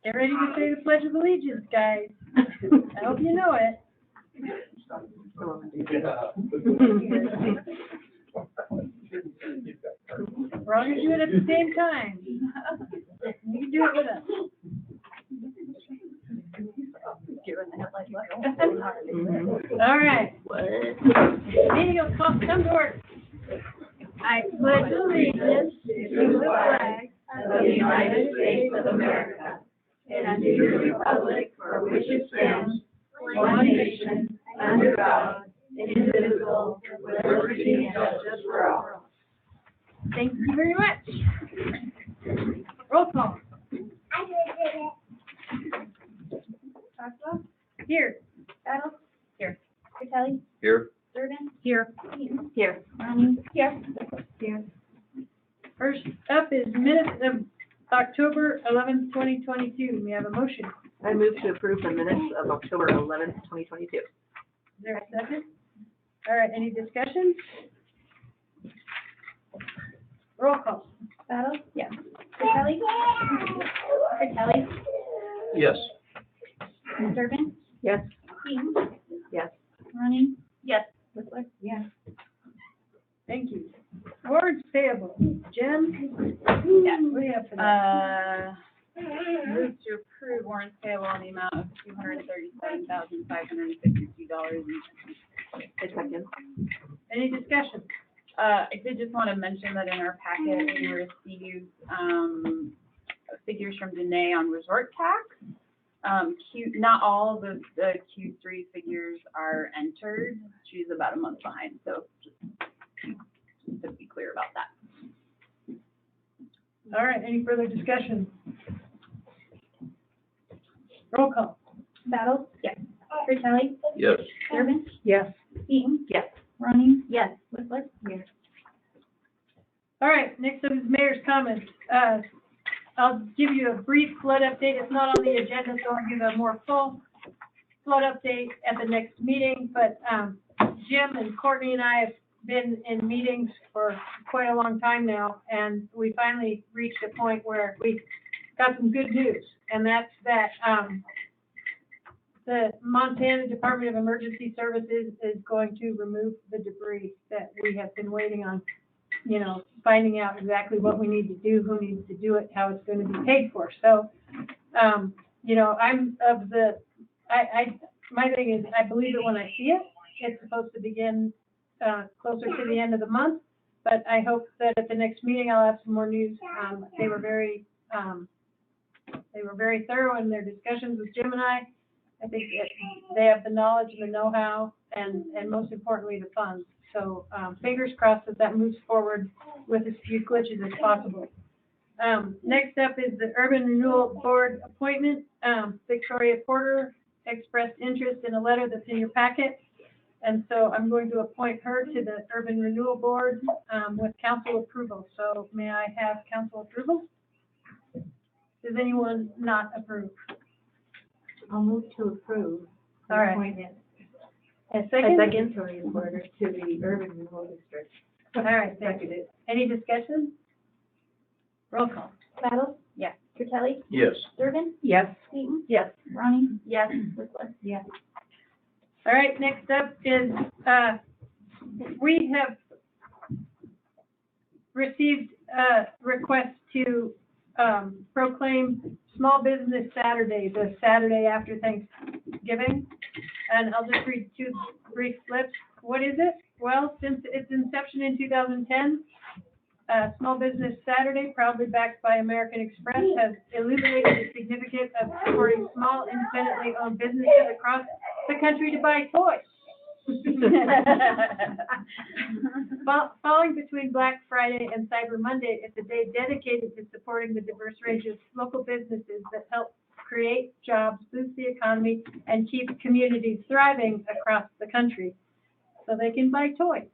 Get ready to say the Pledge of Allegiance, guys. I hope you know it. We're all gonna do it at the same time. You can do it with us. All right. Meeting will come to order. I pledge allegiance to the flag of the United States of America and to the republic for which it stands, one nation, under God, indivisible, with liberty and justice for all. Thank you very much. Roll call. Here. Battle? Here. Kelly? Here. Durbin? Here. Eaton? Here. Ronnie? Here. Here. First up is minutes of October 11th, 2022. We have a motion. I move to approve the minutes of October 11th, 2022. Is there a second? All right, any discussion? Roll call. Battle? Yes. Kelly? Kelly? Yes. Durbin? Yes. Eaton? Yes. Ronnie? Yes. Whistler? Yes. Thank you. Warrants payable. Jen? Yes. What do you have for that? Move to approve warrants payable in the amount of $237,552. A second. Any discussion? I did just want to mention that in our packet, we received, figures from Danae on resort tax. Not all the Q3 figures are entered. She's about a month behind, so just to be clear about that. All right, any further discussion? Roll call. Battle? Yes. Kelly? Yes. Durbin? Yes. Eaton? Yes. Ronnie? Yes. Whistler? Yes. All right, next up is mayor's comments. I'll give you a brief flood update. It's not on the agenda, so I'll give a more full flood update at the next meeting. But Jim and Courtney and I have been in meetings for quite a long time now, and we finally reached a point where we got some good news, and that's that the Montana Department of Emergency Services is going to remove the debris that we have been waiting on. You know, finding out exactly what we need to do, who needs to do it, how it's going to be paid for. So, you know, my thing is, I believe it when I see it. It's supposed to begin closer to the end of the month, but I hope that at the next meeting I'll have some more news. They were very thorough in their discussions with Jim and I. I think that they have the knowledge and the know-how, and most importantly, the funds. So fingers crossed that moves forward with as few glitches as possible. Next up is the Urban Renewal Board appointment. Victoria Porter expressed interest in a letter that's in your packet. And so I'm going to appoint her to the Urban Renewal Board with council approval. So may I have council approval? Does anyone not approve? I'll move to approve. All right. Appointment. A second? Victoria Porter to the Urban Renewal District. All right, seconded. Any discussion? Roll call. Battle? Yes. Kelly? Yes. Durbin? Yes. Eaton? Yes. Ronnie? Yes. Whistler? Yes. All right, next up is, we have received a request to proclaim Small Business Saturday, the Saturday after Thanksgiving. And I'll just read two brief slips. What is it? Well, since its inception in 2010, Small Business Saturday, proudly backed by American Express, has illuminated the significance of supporting small, independently owned businesses across the country to buy toys. Falling between Black Friday and Cyber Monday, it's a day dedicated to supporting the diverse range of local businesses that help create jobs, boost the economy, and keep communities thriving across the country so they can buy toys.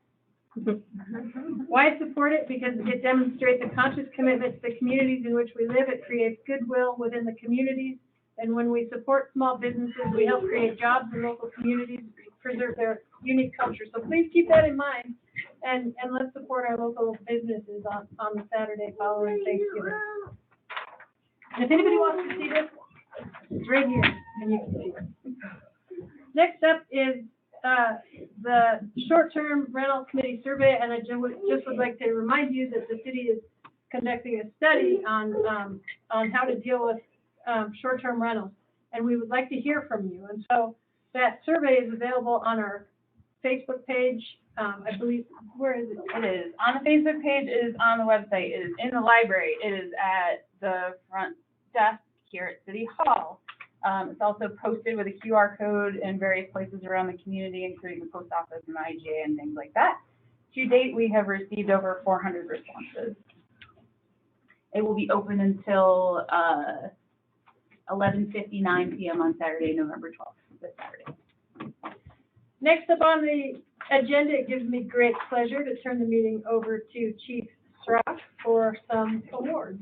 Why support it? Because it demonstrates a conscious commitment to the communities in which we live. It creates goodwill within the communities. And when we support small businesses, we help create jobs in local communities, preserve their unique culture. So please keep that in mind, and let's support our local businesses on the Saturday following Thanksgiving. And if anybody wants to see this, It's right here, and you can see it. Next up is the short-term rental committee survey, and I just would like to remind you that the city is conducting a study on how to deal with short-term rentals, and we would like to hear from you. And so that survey is available on our Facebook page. I believe, where is it? It is on the Facebook page, it is on the website, it is in the library, it is at the front desk here at City Hall. It's also posted with a QR code in various places around the community, including the post office and IGA and things like that. To date, we have received over 400 responses. It will be open until 11:59 p.m. on Saturday, November 12th, this Saturday. Next up on the agenda, it gives me great pleasure to turn the meeting over to Chief Strock for some awards.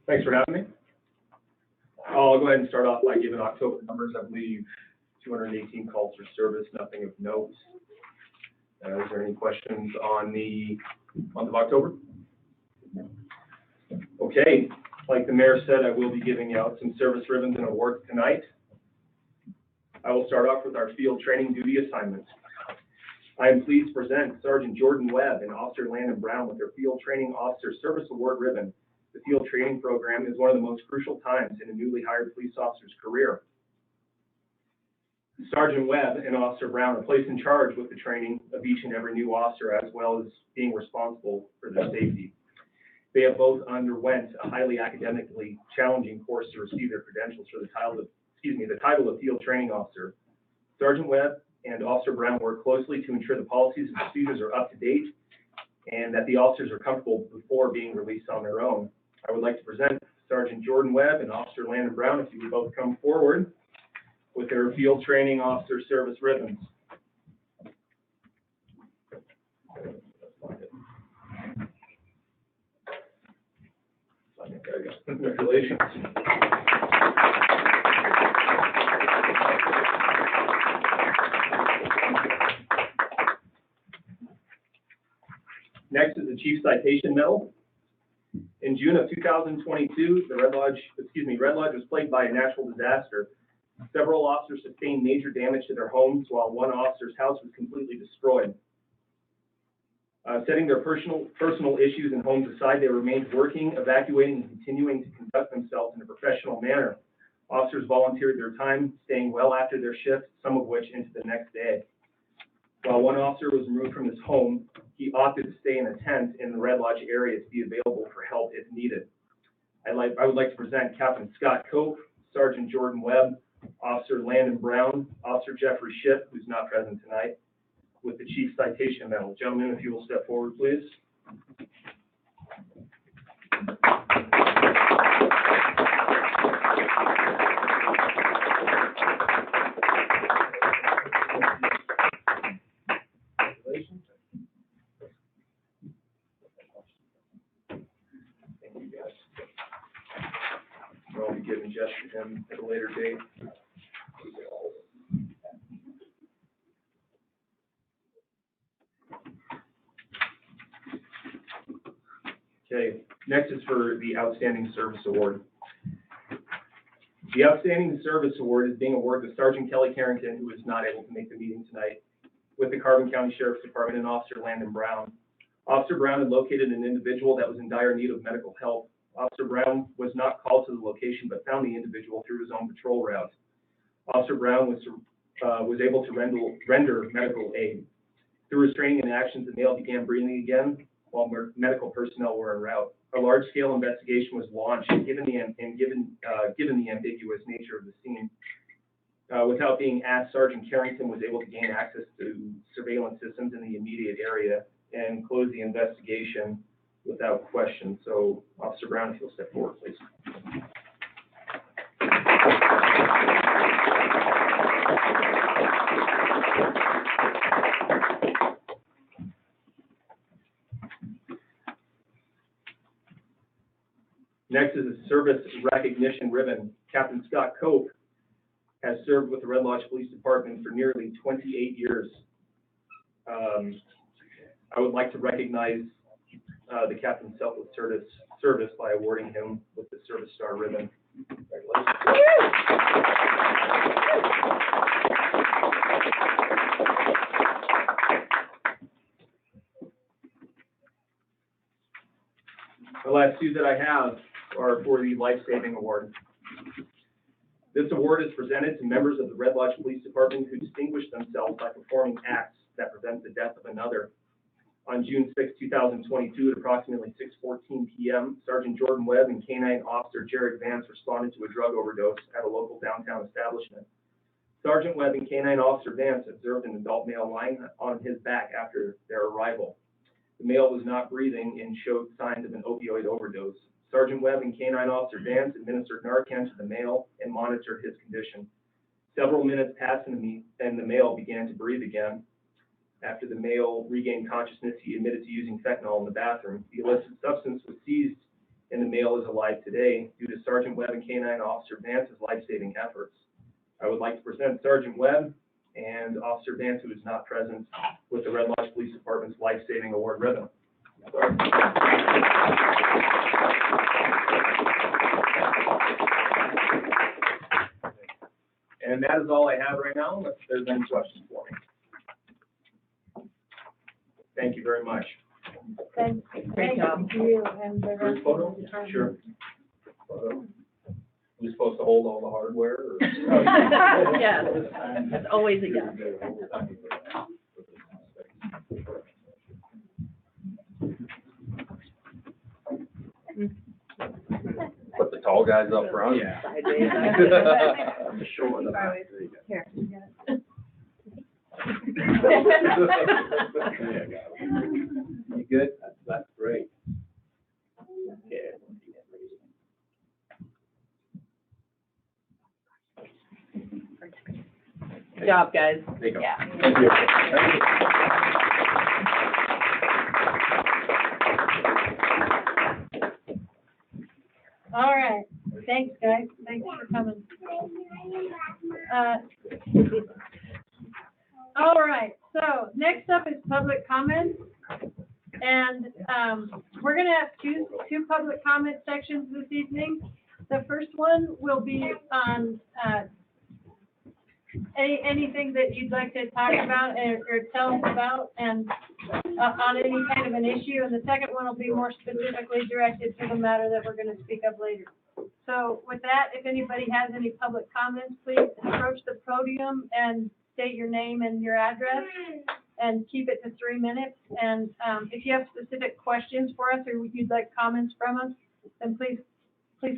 Thanks for having me. I'll go ahead and start off by giving October numbers. I believe 218 calls for service, nothing of note. Is there any questions on the month of October? Okay, like the mayor said, I will be giving out some service ribbons and awards tonight. I will start off with our field training duty assignments. I am pleased to present Sergeant Jordan Webb and Officer Landon Brown with their Field Training Officer Service Award ribbon. The field training program is one of the most crucial times in a newly hired police officer's career. Sergeant Webb and Officer Brown are placed in charge with the training of each and every new officer, as well as being responsible for their safety. They have both underwent a highly academically challenging course to receive their credentials for the title of Field Training Officer. Sergeant Webb and Officer Brown work closely to ensure the policies and procedures are up to date and that the officers are comfortable before being released on their own. I would like to present Sergeant Jordan Webb and Officer Landon Brown, if you would both come forward with their Field Training Officer Service ribbons. Congratulations. Next is the Chief Citation Medal. In June of 2022, the Red Lodge was plagued by a natural disaster. Several officers sustained major damage to their homes, while one officer's house was completely destroyed. Setting their personal issues and homes aside, they remained working, evacuating, and continuing to conduct themselves in a professional manner. Officers volunteered their time, staying well after their shift, some of which into the next day. While one officer was removed from his home, he opted to stay in a tent in the Red Lodge area to be available for help if needed. I would like to present Captain Scott Cope, Sergeant Jordan Webb, Officer Landon Brown, Officer Jeffrey Shipp, who's not present tonight, with the Chief Citation Medal. Gentlemen, if you will step forward, please. Congratulations. Thank you, guys. We'll be giving Jeff to him at a later date. Okay, next is for the Outstanding Service Award. The Outstanding Service Award is being awarded to Sergeant Kelly Carrington, who is not able to make the meeting tonight, with the Carbon County Sheriff's Department, and Officer Landon Brown. Officer Brown had located an individual that was in dire need of medical help. Officer Brown was not called to the location, but found the individual through his own patrol route. Officer Brown was able to render medical aid. Through his training and actions, the male began breathing again, while medical personnel were en route. A large-scale investigation was launched, given the ambiguous nature of the scene. Without being asked, Sergeant Carrington was able to gain access to surveillance systems in the immediate area and close the investigation without question. So, Officer Brown, if you'll step forward, please. Next is a service recognition ribbon. Captain Scott Cope has served with the Red Lodge Police Department for nearly 28 years. I would like to recognize the Captain Selfless Service by awarding him with the Service Star ribbon. Congratulations. The last two that I have are for the Life Saving Award. This award is presented to members of the Red Lodge Police Department who distinguish themselves by performing acts that prevent the death of another. On June 6, 2022, at approximately 6:14 p.m., Sergeant Jordan Webb and K-9 Officer Jared Vance responded to a drug overdose at a local downtown establishment. Sergeant Webb and K-9 Officer Vance observed an adult male lying on his back after their arrival. The male was not breathing and showed signs of an opioid overdose. Sergeant Webb and K-9 Officer Vance administered Narcan to the male and monitored his condition. Several minutes passed and the male began to breathe again. After the male regained consciousness, he admitted to using fentanyl in the bathroom. The illicit substance was seized and the male is alive today due to Sergeant Webb and K-9 Officer Vance's life-saving efforts. I would like to present Sergeant Webb and Officer Vance, who is not present, with the Red Lodge Police Department's Life-Saving Award ribbon. And that is all I have right now, unless there's any questions for me. Thank you very much. Thank Great job. you and the rest First of photo? the department. Sure. We supposed to hold all the hardware? Or? Yes, that's always a yes. Put the tall guys up front. Yeah. Sideways. I'm short of Here. You good? That's great. Good job, guys. There you go. Yeah. Thank you. Thank you. All right, thanks, guys, thanks for coming. All right, so next up is public comment. And, we're gonna have two public comment sections this evening. The first one will be on, anything that you'd like to talk about or tell us about and, on any kind of an issue. And the second one will be more specifically directed to the matter that we're gonna speak of later. So with that, if anybody has any public comments, please approach the podium and state your name and your address and keep it to 3 minutes. And, if you have specific questions for us or you'd like comments from us, then please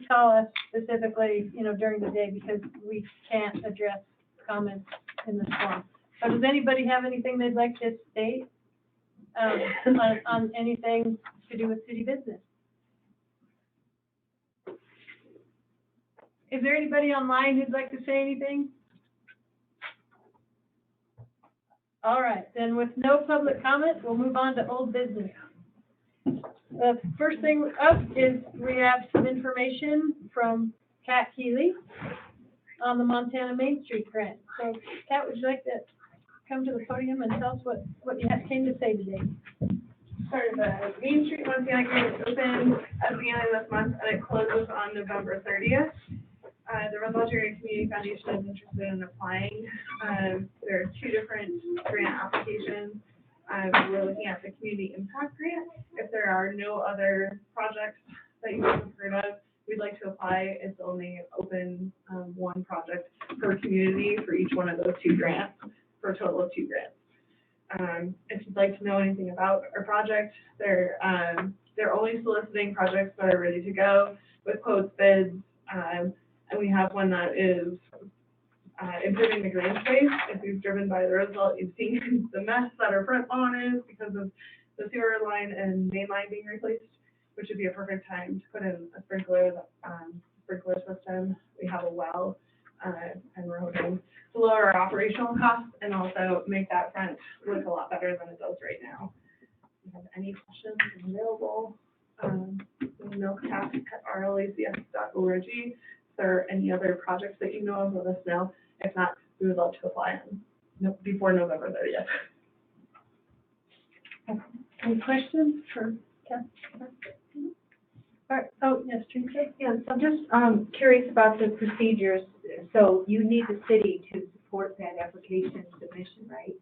call us specifically, during the day because we can't address comments in this form. So does anybody have anything they'd like to state, on anything to do with city business? Is there anybody online who'd like to say anything? All right, then with no public comment, we'll move on to old business. The first thing up is we have some information from Kat Keeley on the Montana Main Street grant. So Kat, would you like to come to the podium and tell us what you came to say today? Sorry, the Main Street Montana grant is open at the beginning of this month and it closes on November 30th. The Red Lodge Area Community Foundation is interested in applying. There are two different grant applications. We're looking at the Community Impact Grant. If there are no other projects that you haven't heard of, we'd like to apply. It's only open one project per community for each one of those two grants, for a total of 2 grants. If you'd like to know anything about our project, they're only soliciting projects that are ready to go with quotes, bids, and we have one that is improving the green space. If you've driven by the Roosevelt, you've seen the mess that our front lawn is because of the sewer line and main line being replaced, which would be a perfect time to put in a sprinkler system. We have a well, and we're hoping to lower our operational costs and also make that front look a lot better than it does right now. If you have any questions, I'm available. milktask@rlacs.org. If there are any other projects that you know of, let us know. If not, we would love to apply before November 30th. Any questions for Kathy? All right, oh, yes, Teresa? Yeah, so I'm just curious about the procedures. So you need the city to support that application submission, right?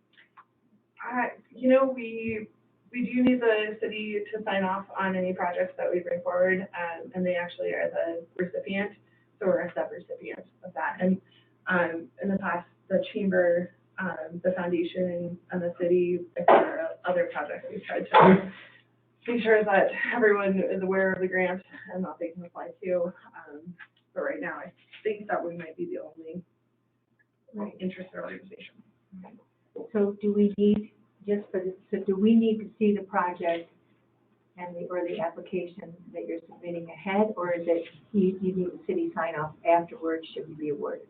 You know, we do need the city to sign off on any projects that we bring forward, and they actually are the recipient, so we're a sub-recipient of that. And, in the past, the chamber, the foundation, and the city, if there are other projects, we've tried to make sure that everyone is aware of the grant and that they can apply to. But right now, I think that we might be the only interested organization. So do we need, just for this, so do we need to see the project and or the application that you're submitting ahead, or is it you need the city sign off afterwards, should we be awarded?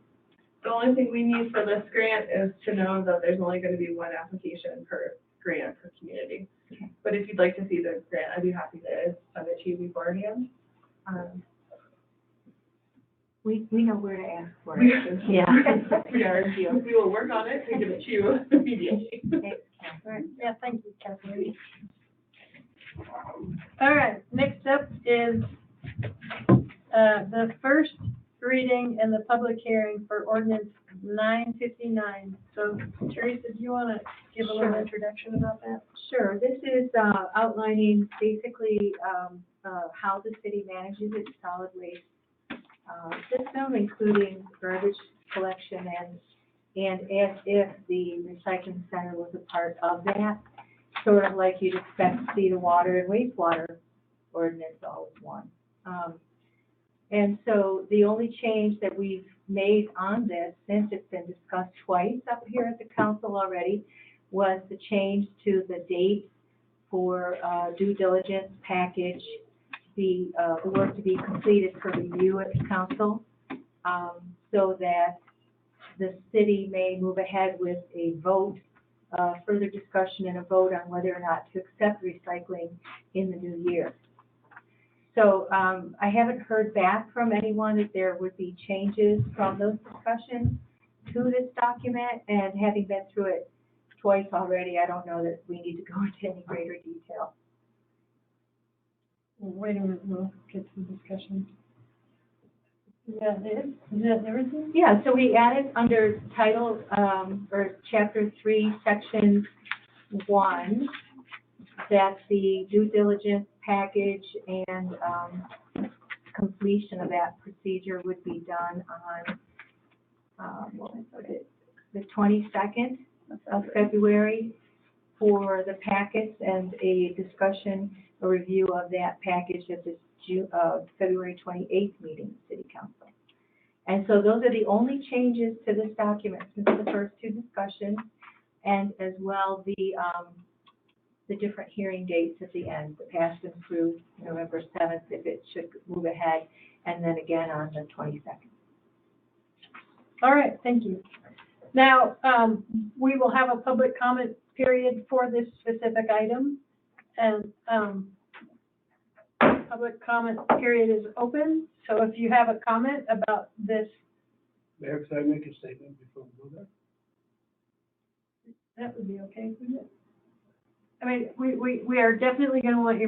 The only thing we need for this grant is to know that there's only going to be one application per grant per community. Okay. But if you'd like to see the grant, I'd be happy to send it to you beforehand. We know where to ask for it. Yeah. We will work on it and give it to you immediately. All right, yeah, thank you, Kathleen. All right, next up is, the first reading and the public hearing for ordinance 959. So Teresa, do you want to give a little Sure. introduction about that? Sure, this is outlining basically how the city manages its solid waste system, including garbage collection and as if the recycling center was a part of that, sort of like you'd expect to see the water and wastewater ordinance all as one. And so the only change that we've made on this, since it's been discussed twice up here at the council already, was the change to the date for due diligence package, the work to be completed for review at the council, so that the city may move ahead with a vote, further discussion and a vote on whether or not to accept recycling in the new year. So I haven't heard back from anyone that there would be changes from those discussions to this document, and having been through it twice already, I don't know that we need to go into any greater detail. Wait a minute, we'll get to the discussion. Yeah, it is. Is that everything? Yeah, so we added under title, or chapter 3, section 1, that the due diligence package and completion of that procedure would be done on, what was it, the 22nd of February for the packets, and a discussion, a review of that package at this February 28th meeting, City Council. And so those are the only changes to this document since the first two discussions, and as well the different hearing dates at the end, the past and approved November 7th, if it should move ahead, and then again on the 22nd. All right, thank you. Now, we will have a public comment period for this specific item, and public comment period is open. So if you have a comment about this, Mayor, could I make a statement before we go there? that would be okay, wouldn't it? I mean, we are definitely going to want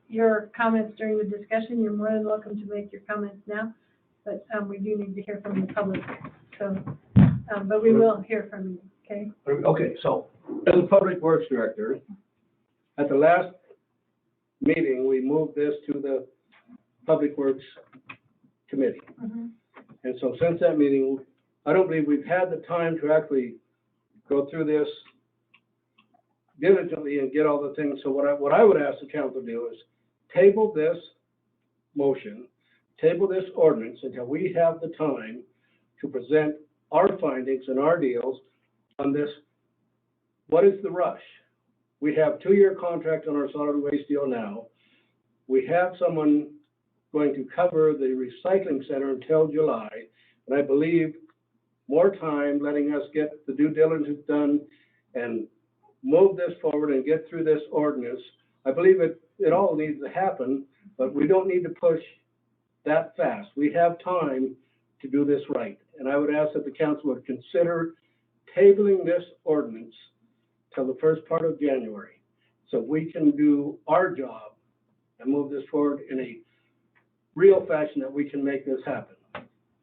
your comments during the discussion. You're more than welcome to make your comments now, but we do need to hear from the public. So, but we will hear from you, okay? Okay, so, as a Public Works Director, at the last meeting, we moved this to the Public Works Committee. And so since that meeting, I don't believe we've had the time to actually go through this diligently and get all the things. So what I would ask the council to do is table this motion, table this ordinance until we have the time to present our findings and our deals on this. What is the rush? We have 2-year contract on our solid waste deal now. We have someone going to cover the recycling center until July, and I believe more time letting us get the due diligence done and move this forward and get through this ordinance. I believe it all needs to happen, but we don't need to push that fast. We have time to do this right. And I would ask that the council would consider tabling this ordinance till the first part of January, so we can do our job and move this forward in a real fashion that we can make this happen.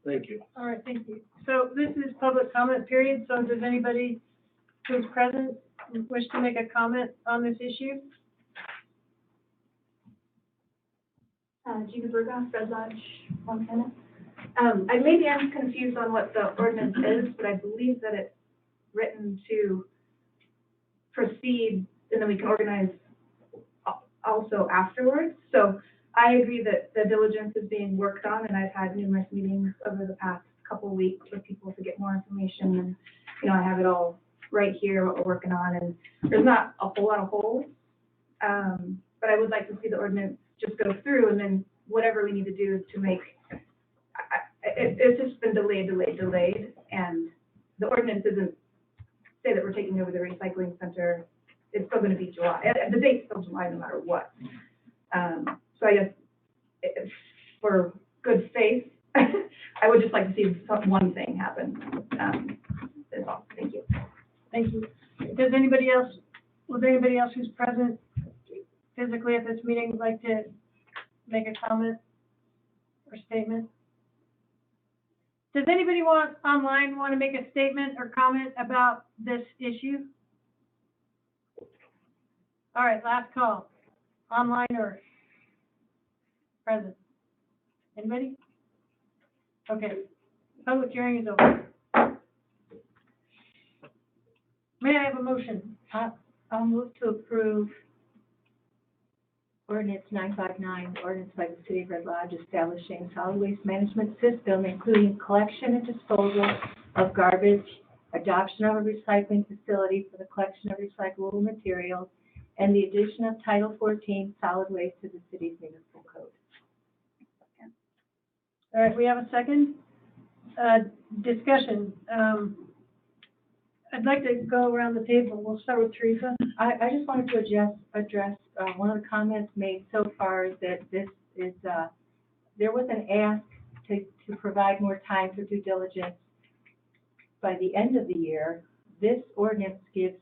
Thank you. All right, thank you. So this is public comment period, so does anybody who's present wish to make a comment on this issue? Gina Berghoff, Red Lodge, Montana. I'm confused on what the ordinance is, but I believe that it's written to proceed, and then we can organize also afterwards. So I agree that the diligence is being worked on, and I've had numerous meetings over the past couple of weeks with people to get more information, and, you know, I have it all right here, what we're working on, and there's not a whole lot of holes. But I would like to see the ordinance just go through, and then whatever we need to do to make, it's just been delayed, and the ordinance doesn't say that we're taking over the recycling center. It's still gonna be July, the date's still July no matter what. So I guess, for good faith, I would just like to see one thing happen. That's all, thank you. Thank you. Was anybody else who's present physically at this meeting like to make a comment or statement? Does anybody online want to make a statement or comment about this issue? All right, last call, online or present. Anybody? Okay, public hearing is over. May I have a motion? I'll move to approve ordinance 959, ordinance by the City of Red Lodge establishing solid waste management system, including collection and disposal of garbage, adoption of a recycling facility for the collection of recyclable materials, and the addition of Title 14 solid waste to the city's municipal code. All right, we have a second. Discussion. I'd like to go around the table. We'll start with Teresa. I just wanted to address one of the comments made so far, is that this is, there was an ask to provide more time for due diligence by the end of the year. This ordinance gives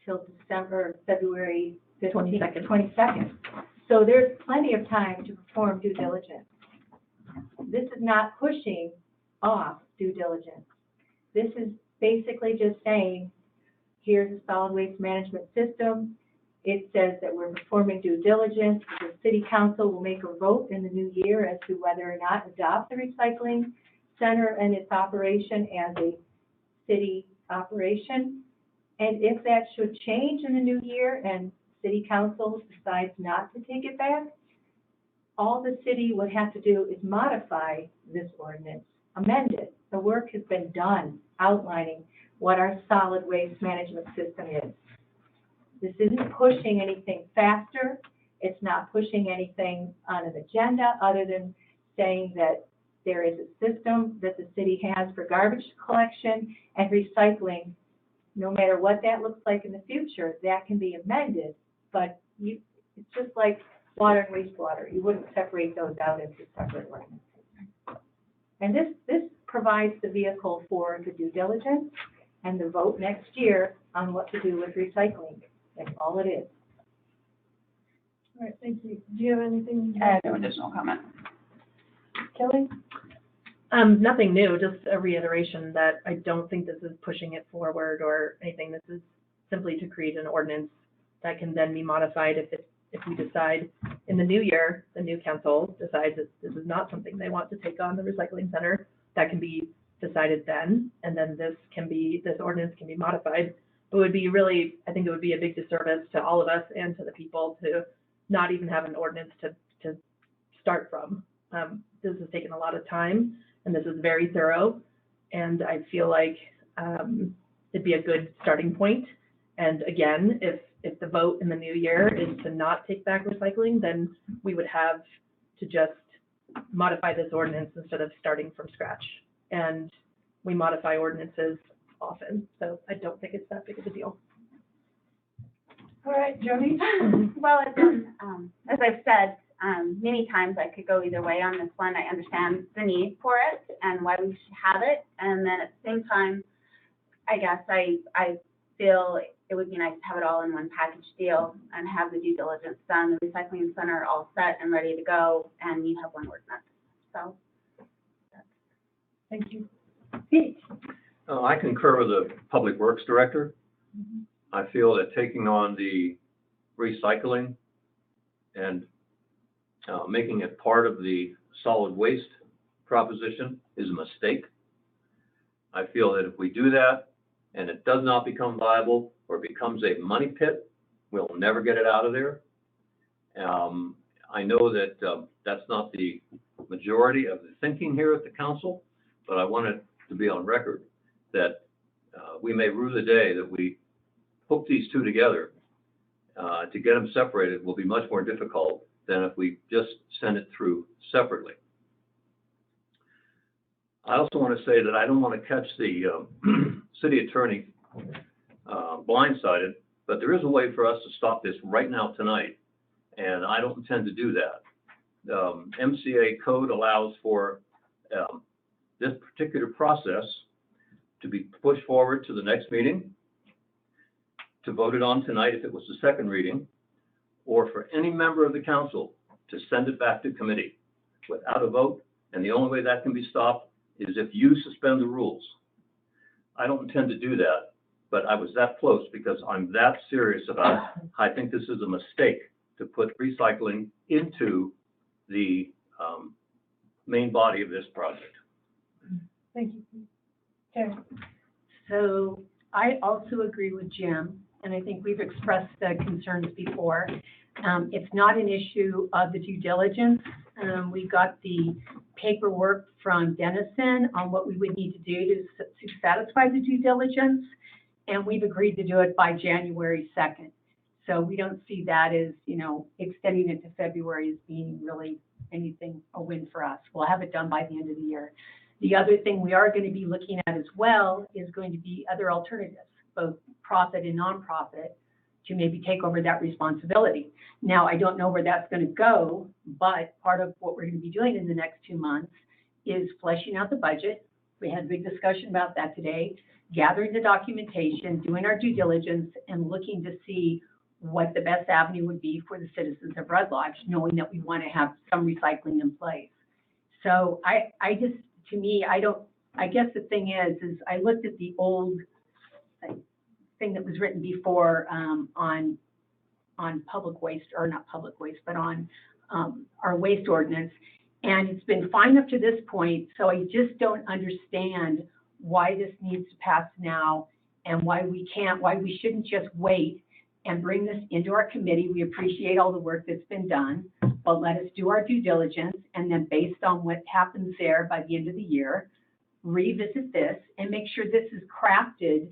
till February 22nd. So there's plenty of time to perform due diligence. This is not pushing off due diligence. This is basically just saying, here's a solid waste management system. It says that we're performing due diligence. The city council will make a vote in the new year as to whether or not adopt the recycling center and its operation as a city operation. And if that should change in the new year and city council decides not to take it back, all the city would have to do is modify this ordinance, amend it. The work has been done outlining what our solid waste management system is. This isn't pushing anything faster. It's not pushing anything on an agenda other than saying that there is a system that the city has for garbage collection and recycling. No matter what that looks like in the future, that can be amended, but it's just like water and wastewater. You wouldn't separate those out into separate ordinances. And this provides the vehicle for the due diligence and the vote next year on what to do with recycling. That's all it is. All right, thank you. Do you have anything? I have no additional comment. Kelly? Nothing new, just a reiteration that I don't think this is pushing it forward or anything. This is simply to create an ordinance that can then be modified if we decide in the new year, the new council decides that this is not something they want to take on the recycling center. That can be decided then, and then this ordinance can be modified. It would be really, I think it would be a big disservice to all of us and to the people to not even have an ordinance to start from. This has taken a lot of time, and this is very thorough, and I feel like it'd be a good starting point. And again, if the vote in the new year is to not take back recycling, then we would have to just modify this ordinance instead of starting from scratch. And we modify ordinances often, so I don't think it's that big of a deal. All right, Jody? Well, as I've said many times, I could go either way on this one. I understand the need for it and why we should have it. And then at the same time, I guess I feel it would be nice to have it all in one package deal and have the due diligence done, the recycling center all set and ready to go, and you have one ordinance. So, Thank you. Pete? I concur with the Public Works Director. I feel that taking on the recycling and making it part of the solid waste proposition is a mistake. I feel that if we do that and it does not become viable or becomes a money pit, we'll never get it out of there. I know that that's not the majority of the thinking here at the council, but I want it to be on record that we may rue the day that we hook these two together. To get them separated will be much more difficult than if we just send it through separately. I also want to say that I don't want to catch the city attorney blindsided, but there is a way for us to stop this right now tonight, and I don't intend to do that. MCA code allows for this particular process to be pushed forward to the next meeting, to vote it on tonight if it was the second reading, or for any member of the council to send it back to committee without a vote, and the only way that can be stopped is if you suspend the rules. I don't intend to do that, but I was that close because I'm that serious about it. I think this is a mistake to put recycling into the main body of this project. Thank you. Karen? So I also agree with Jim, and I think we've expressed the concerns before. It's not an issue of the due diligence. We got the paperwork from Denison on what we would need to do to satisfy the due diligence, and we've agreed to do it by January 2nd. So we don't see that as, you know, extending it to February as being really anything, a win for us. We'll have it done by the end of the year. The other thing we are going to be looking at as well is going to be other alternatives, both profit and nonprofit, to maybe take over that responsibility. Now, I don't know where that's going to go, but part of what we're going to be doing in the next 2 months is fleshing out the budget. We had a big discussion about that today, gathering the documentation, doing our due diligence, and looking to see what the best avenue would be for the citizens of Red Lodge, knowing that we want to have some recycling in place. So I just, to me, I guess the thing is I looked at the old thing that was written before on public waste, or not public waste, but on our waste ordinance, and it's been fine up to this point. So I just don't understand why this needs to pass now, and why we shouldn't just wait and bring this into our committee. We appreciate all the work that's been done, but let us do our due diligence, and then based on what happens there by the end of the year, revisit this and make sure this is crafted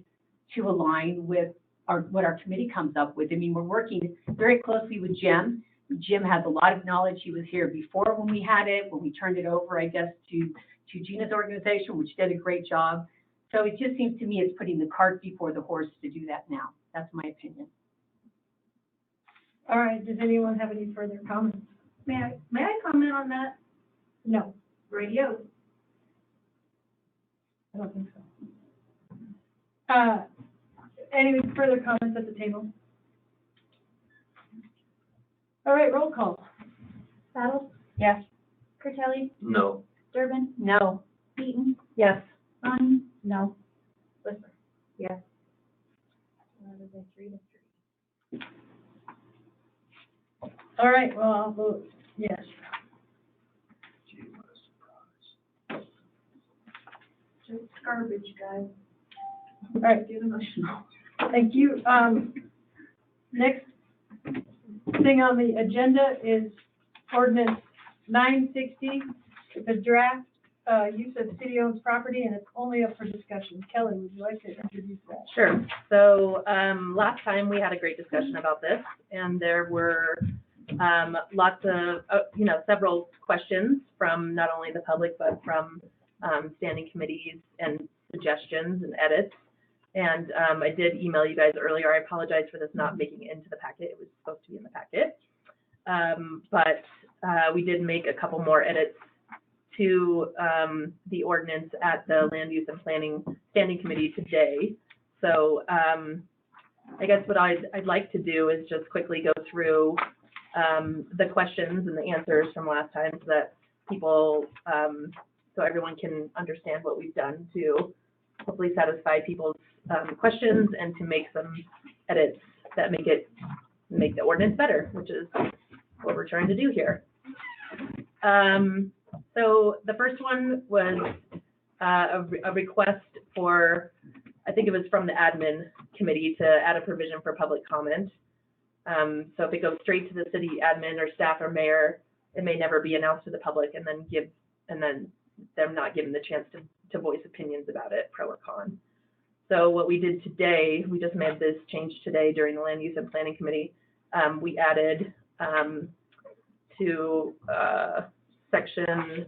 to align with what our committee comes up with. I mean, we're working very closely with Jim. Jim has a lot of knowledge. He was here before when we had it, when we turned it over, I guess, to Gina's organization, which did a great job. So it just seems to me it's putting the cart before the horse to do that now. That's my opinion. All right, does anyone have any further comments? May I comment on that? No, Radio. I don't think so. Any further comments at the table? All right, roll call. Battle? yes. Curtelli? No. Durbin? No. Eaton? Yes. Bonnie? No. Whisper? Yes. 3-3. All right, well, I'll vote yes. Gee, what a surprise. It's garbage, guys. All right, Get emotional. thank you. Next thing on the agenda is ordinance 960. It's a draft use of city-owned property, and it's only up for discussion. Kelly, would you like to introduce that? Sure. So last time we had a great discussion about this, and there were lots of, several questions from not only the public, but from standing committees and suggestions and edits. And I did email you guys earlier. I apologize for this not making it into the packet. It was supposed to be in the packet. But we did make a couple more edits to the ordinance at the Land Use and Planning Standing Committee today. So I guess what I'd like to do is just quickly go through, the questions and the answers from last time so that people, so everyone can understand what we've done to hopefully satisfy people's, questions and to make some edits that make the ordinance better, which is what we're trying to do here. So the first one was a request for, I think it was from the admin committee to add a provision for public comment. So if it goes straight to the city admin or staff or mayor, it may never be announced to the public and then them not given the chance to voice opinions about it, pro or con. So what we did today, we just made this change today during the Land Use and Planning Committee. We added to section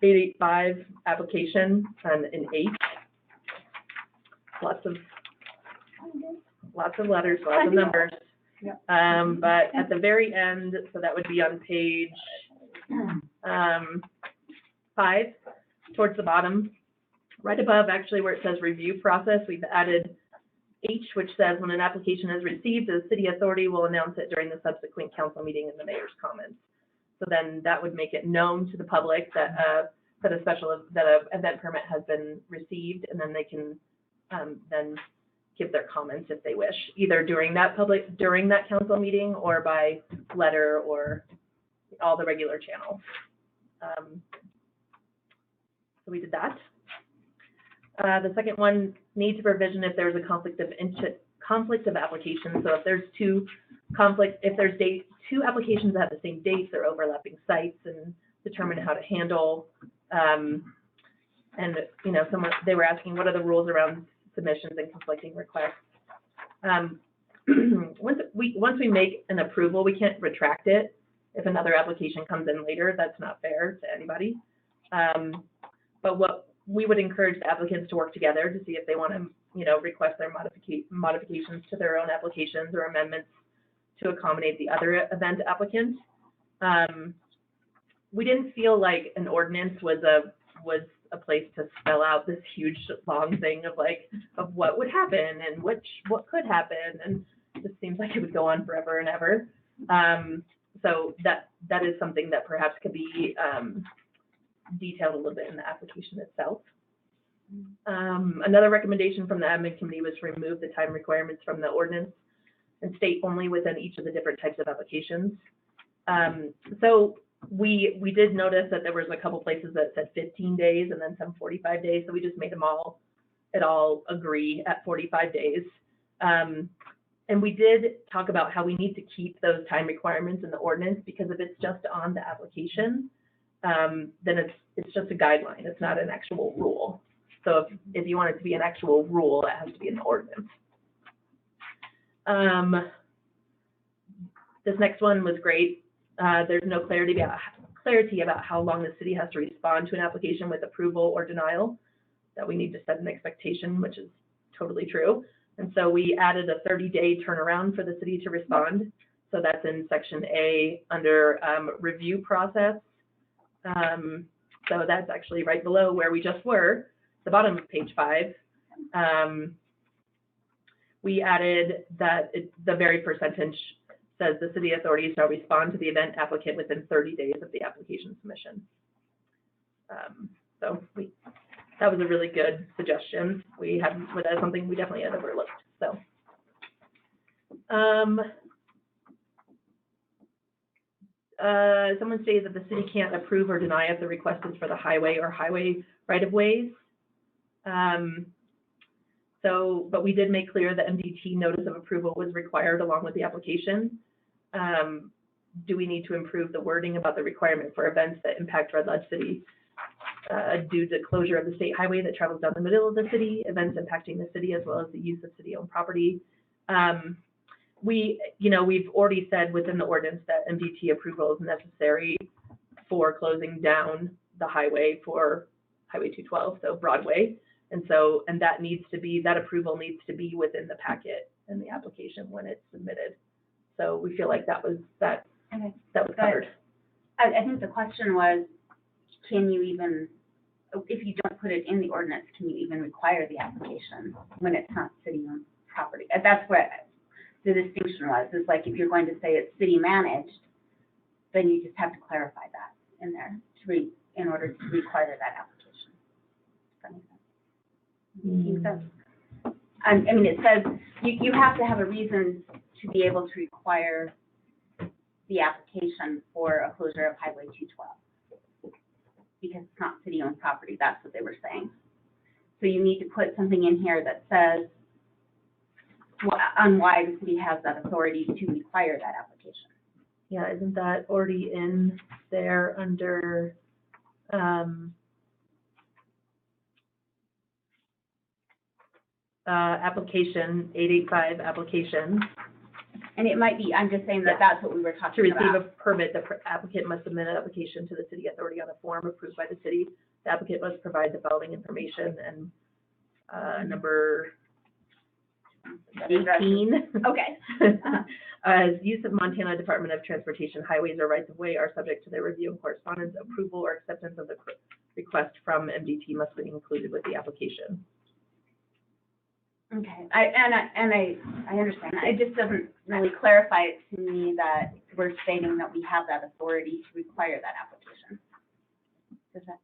885 application in H. Lots of letters, lots of numbers. But at the very end, so that would be on page 5, towards the bottom, right above actually where it says review process, we've added H, which says when an application is received, the city authority will announce it during the subsequent council meeting in the mayor's comments. So then that would make it known to the public that that a event permit has been received, and then they can then give their comments if they wish, either during that council meeting or by letter or all the regular channels. So we did that. The second one, need to provision if there's a conflict of application. So if there's two applications that have the same dates or overlapping sites, and determine how to handle. And you know, they were asking what are the rules around submissions and conflicting requests. Once we make an approval, we can't retract it. If another application comes in later, that's not fair to anybody. But what we would encourage the applicants to work together to see if they want to, you know, request their modifications to their own applications or amendments to accommodate the other event applicant. We didn't feel like an ordinance was a place to spell out this huge long thing of what would happen and what could happen, and it just seems like it would go on forever and ever. So that is something that perhaps could be detailed a little bit in the application itself. Another recommendation from the admin committee was to remove the time requirements from the ordinance and state only within each of the different types of applications. So we did notice that there was a couple places that said 15 days and then some 45 days. So we just made them all agree at 45 days. And we did talk about how we need to keep those time requirements in the ordinance, because if it's just on the application, then it's just a guideline. It's not an actual rule. So if you want it to be an actual rule, it has to be in the ordinance. This next one was great. There's no clarity about how long the city has to respond to an application with approval or denial, that we need to set an expectation, which is totally true. And so we added a 30-day turnaround for the city to respond. So that's in section A under review process. So that's actually right below where we just were, the bottom of page 5. We added that the very first sentence says the city authorities shall respond to the event applicant within 30 days of the application submission. So that was a really good suggestion. That's something we definitely had overlooked. So, someone stated that the city can't approve or deny if the request is for the highway or highway right-of-ways. But we did make clear that MDT notice of approval was required along with the application. Do we need to improve the wording about the requirement for events that impact Red Lodge City due to closure of the state highway that travels down the middle of the city, events impacting the city as well as the use of city-owned property? We've already said within the ordinance that MDT approval is necessary for closing down the highway for Highway 212, so Broadway. And that approval needs to be within the packet in the application when it's submitted. So we feel like that was covered. I think the question was, can you even, if you don't put it in the ordinance, can you even require the application when it's not city-owned property. That's what the distinction was, is like if you're going to say it's city managed, then you just have to clarify that in there in order to require that application. Does that make sense? I think so. I mean, it says you have to have a reason to be able to require the application for a closure of Highway 212. Because it's not city-owned property, that's what they were saying. So you need to put something in here that says on why the city has that authority to require that application. Yeah, isn't that already in there under, application, 885 application? And it might be, I'm just saying that Yeah. that's what we were To talking receive about. a permit, the applicant must submit an application to the city authority on a form approved by the city. The applicant must provide the following information and, number 18. Okay. As use of Montana Department of Transportation highways or rights of way are subject to their review and correspondence, approval or acceptance of the request from MDT must be included with the application. Okay, I understand. It just doesn't really clarify it to me that we're stating that we have that authority to require that application. Does that?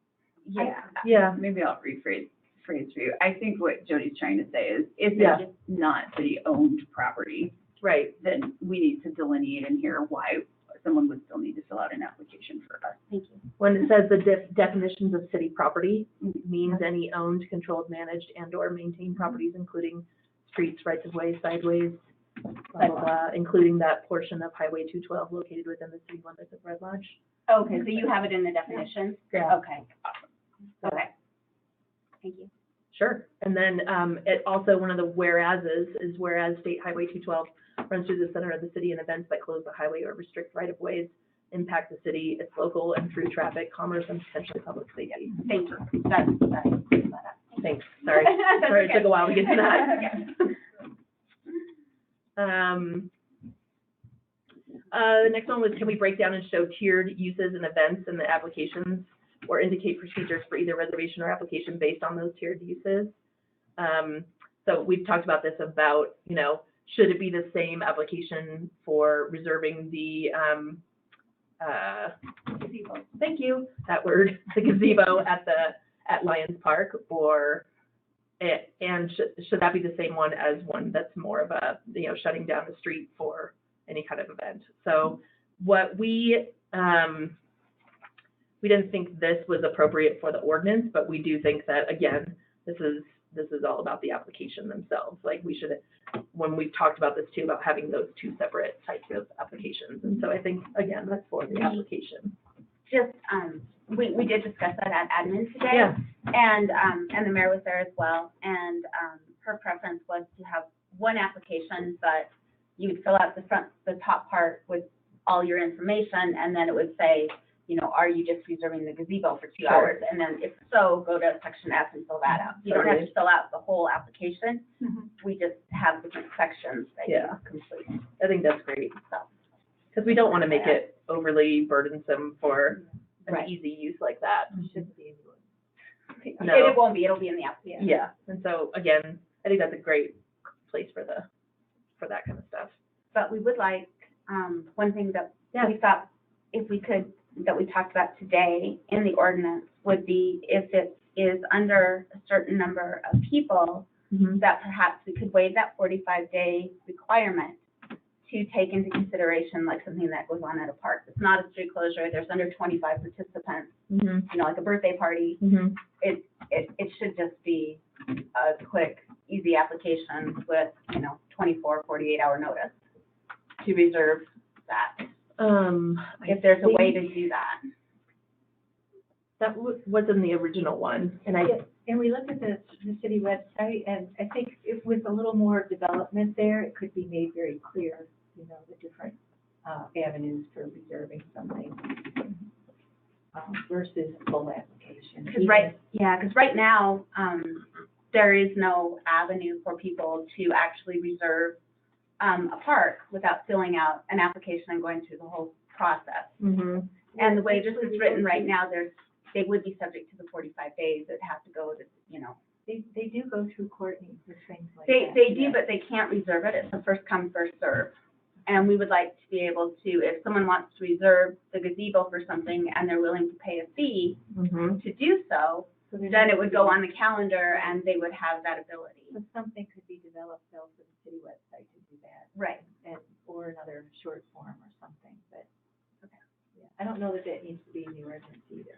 Yeah. Yeah. Maybe I'll rephrase for you. I think what Jody's trying to say is, if Yeah. it's not city-owned property, Right. then we need to delineate in here why someone would still need to fill out an application for us. Thank you. When it says the definitions of city property, means any owned, controlled, managed, and or maintained properties, including streets, rights of way, sideways, blah, blah, blah, including that portion of Highway 212 located within the city limits of Red Lodge. Okay, so you have it in the definition? Yeah. Okay. Okay. Thank you. Sure. And then, it also, one of the whereases is whereas State Highway 212 runs through the center of the city, and events that close the highway or restrict right-of-ways impact the city, its local and through traffic, commerce, and potentially public safety. Thank you. That's Thanks. Sorry. That's Sorry, it okay. took a while to get to that. Okay. The next one was, can we break down and show tiered uses and events in the applications or indicate procedures for either reservation or application based on those tiered uses? So we've talked about this about, should it be the same application for reserving the, gazebo? Thank you, that word, the gazebo at Lions Park, or, and should that be the same one as one that's more of a, shutting down the street for any kind of event? So what we didn't think this was appropriate for the ordinance, but we do think that, again, this is all about the application themselves. Like, we should, when we've talked about this too, about having those two separate types of applications. And so I think, again, that's for the application. Just, we did discuss that at admin today. Yeah. And the mayor was there as well. And, her preference was to have one application, but you would fill out the top part with all your information, and then it would say, are you just reserving the gazebo for 2 Sure. hours? And then if so, go to section F and fill that out. You don't have to fill out the whole application. We just have different sections that you complete. I think that's great. So, Because we don't want to make it overly burdensome for an Right. easy use like that. No. It won't be, it'll be in the application. Yeah, and so, again, I think that's a great place for that kind of stuff. But we would like, one thing that we thought, if we could, that we talked about today in the ordinance would be if it is under a certain number of people, that perhaps we could waive that 45-day requirement to take into consideration like something that goes on at a park. It's not a street closure, there's under 25 participants, like a birthday party. It should just be a quick, easy application with, 24, 48-hour notice to reserve that. If there's a way to do that. That was in the original one, and And we looked at the city website, and I think if with a little more development there, it could be made very clear, the different avenues for reserving something versus full application. Because right now, there is no avenue for people to actually reserve a park without filling out an application and going through the whole process. And the way this is written right now, they would be subject to the 45 days. It'd have to go to, They do go through Courtney for things like They, that. they do, but they can't reserve it. It's a first come, first serve. And we would like to be able to, if someone wants to reserve the gazebo for something and they're willing to pay a fee Mm-hmm. to do so, So there then needs it would to go be- on the calendar and they would have that ability. So something could be developed though for the city website to do that, Right. and, or another short form or something, but, okay. Yeah, I don't know that that needs to be in the ordinance either.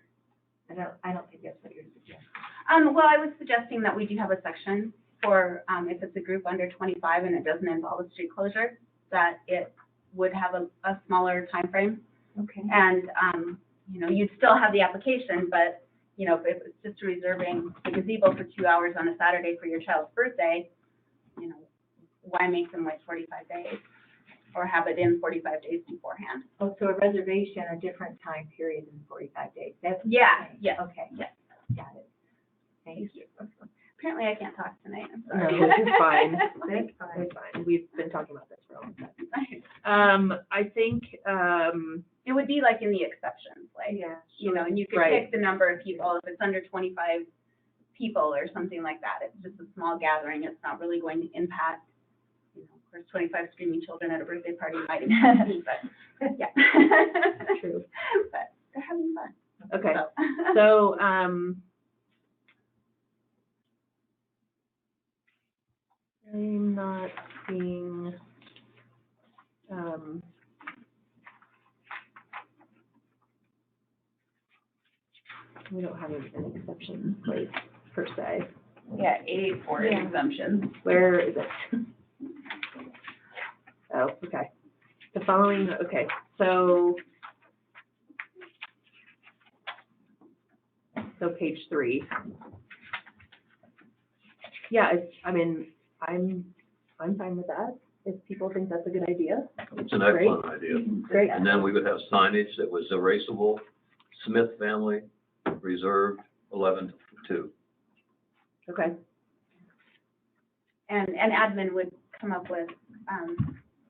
I don't think that's what you're suggesting. Well, I was suggesting that we do have a section for, if it's a group under 25 and it doesn't involve a street closure, that it would have a smaller timeframe. Okay. And, you'd still have the application, but, if it's just reserving the gazebo for 2 hours on a Saturday for your child's birthday, why make them wait 45 days? Or have it in 45 days beforehand? Oh, so a reservation, a different time period than 45 days, that's. what Yeah, you're saying. yes, Okay. yes. Got it. Thank you. Apparently I can't talk tonight, I'm No, sorry. this is fine. That's fine. It's fine. We've been talking about this for a long time. I think, It would be like in the exceptions, like, Yeah. and you could Right. pick the number of people. If it's under 25 people or something like that, it's just a small gathering. It's not really going to impact, of course, 25 screaming children at a birthday party might impact me, but, yeah. True. But they're having fun. Okay, So. so, I'm not seeing, we don't have an exception in place per se. Yeah, A for Yeah. exemptions. Where is it? Oh, okay. The following, okay, so page 3. Yeah, I'm fine with that, if people think that's a good idea. It's an Great. excellent idea. Great. And then we would have signage that was erasable, Smith family, reserved 11 to 2. Okay, And admin would come up with,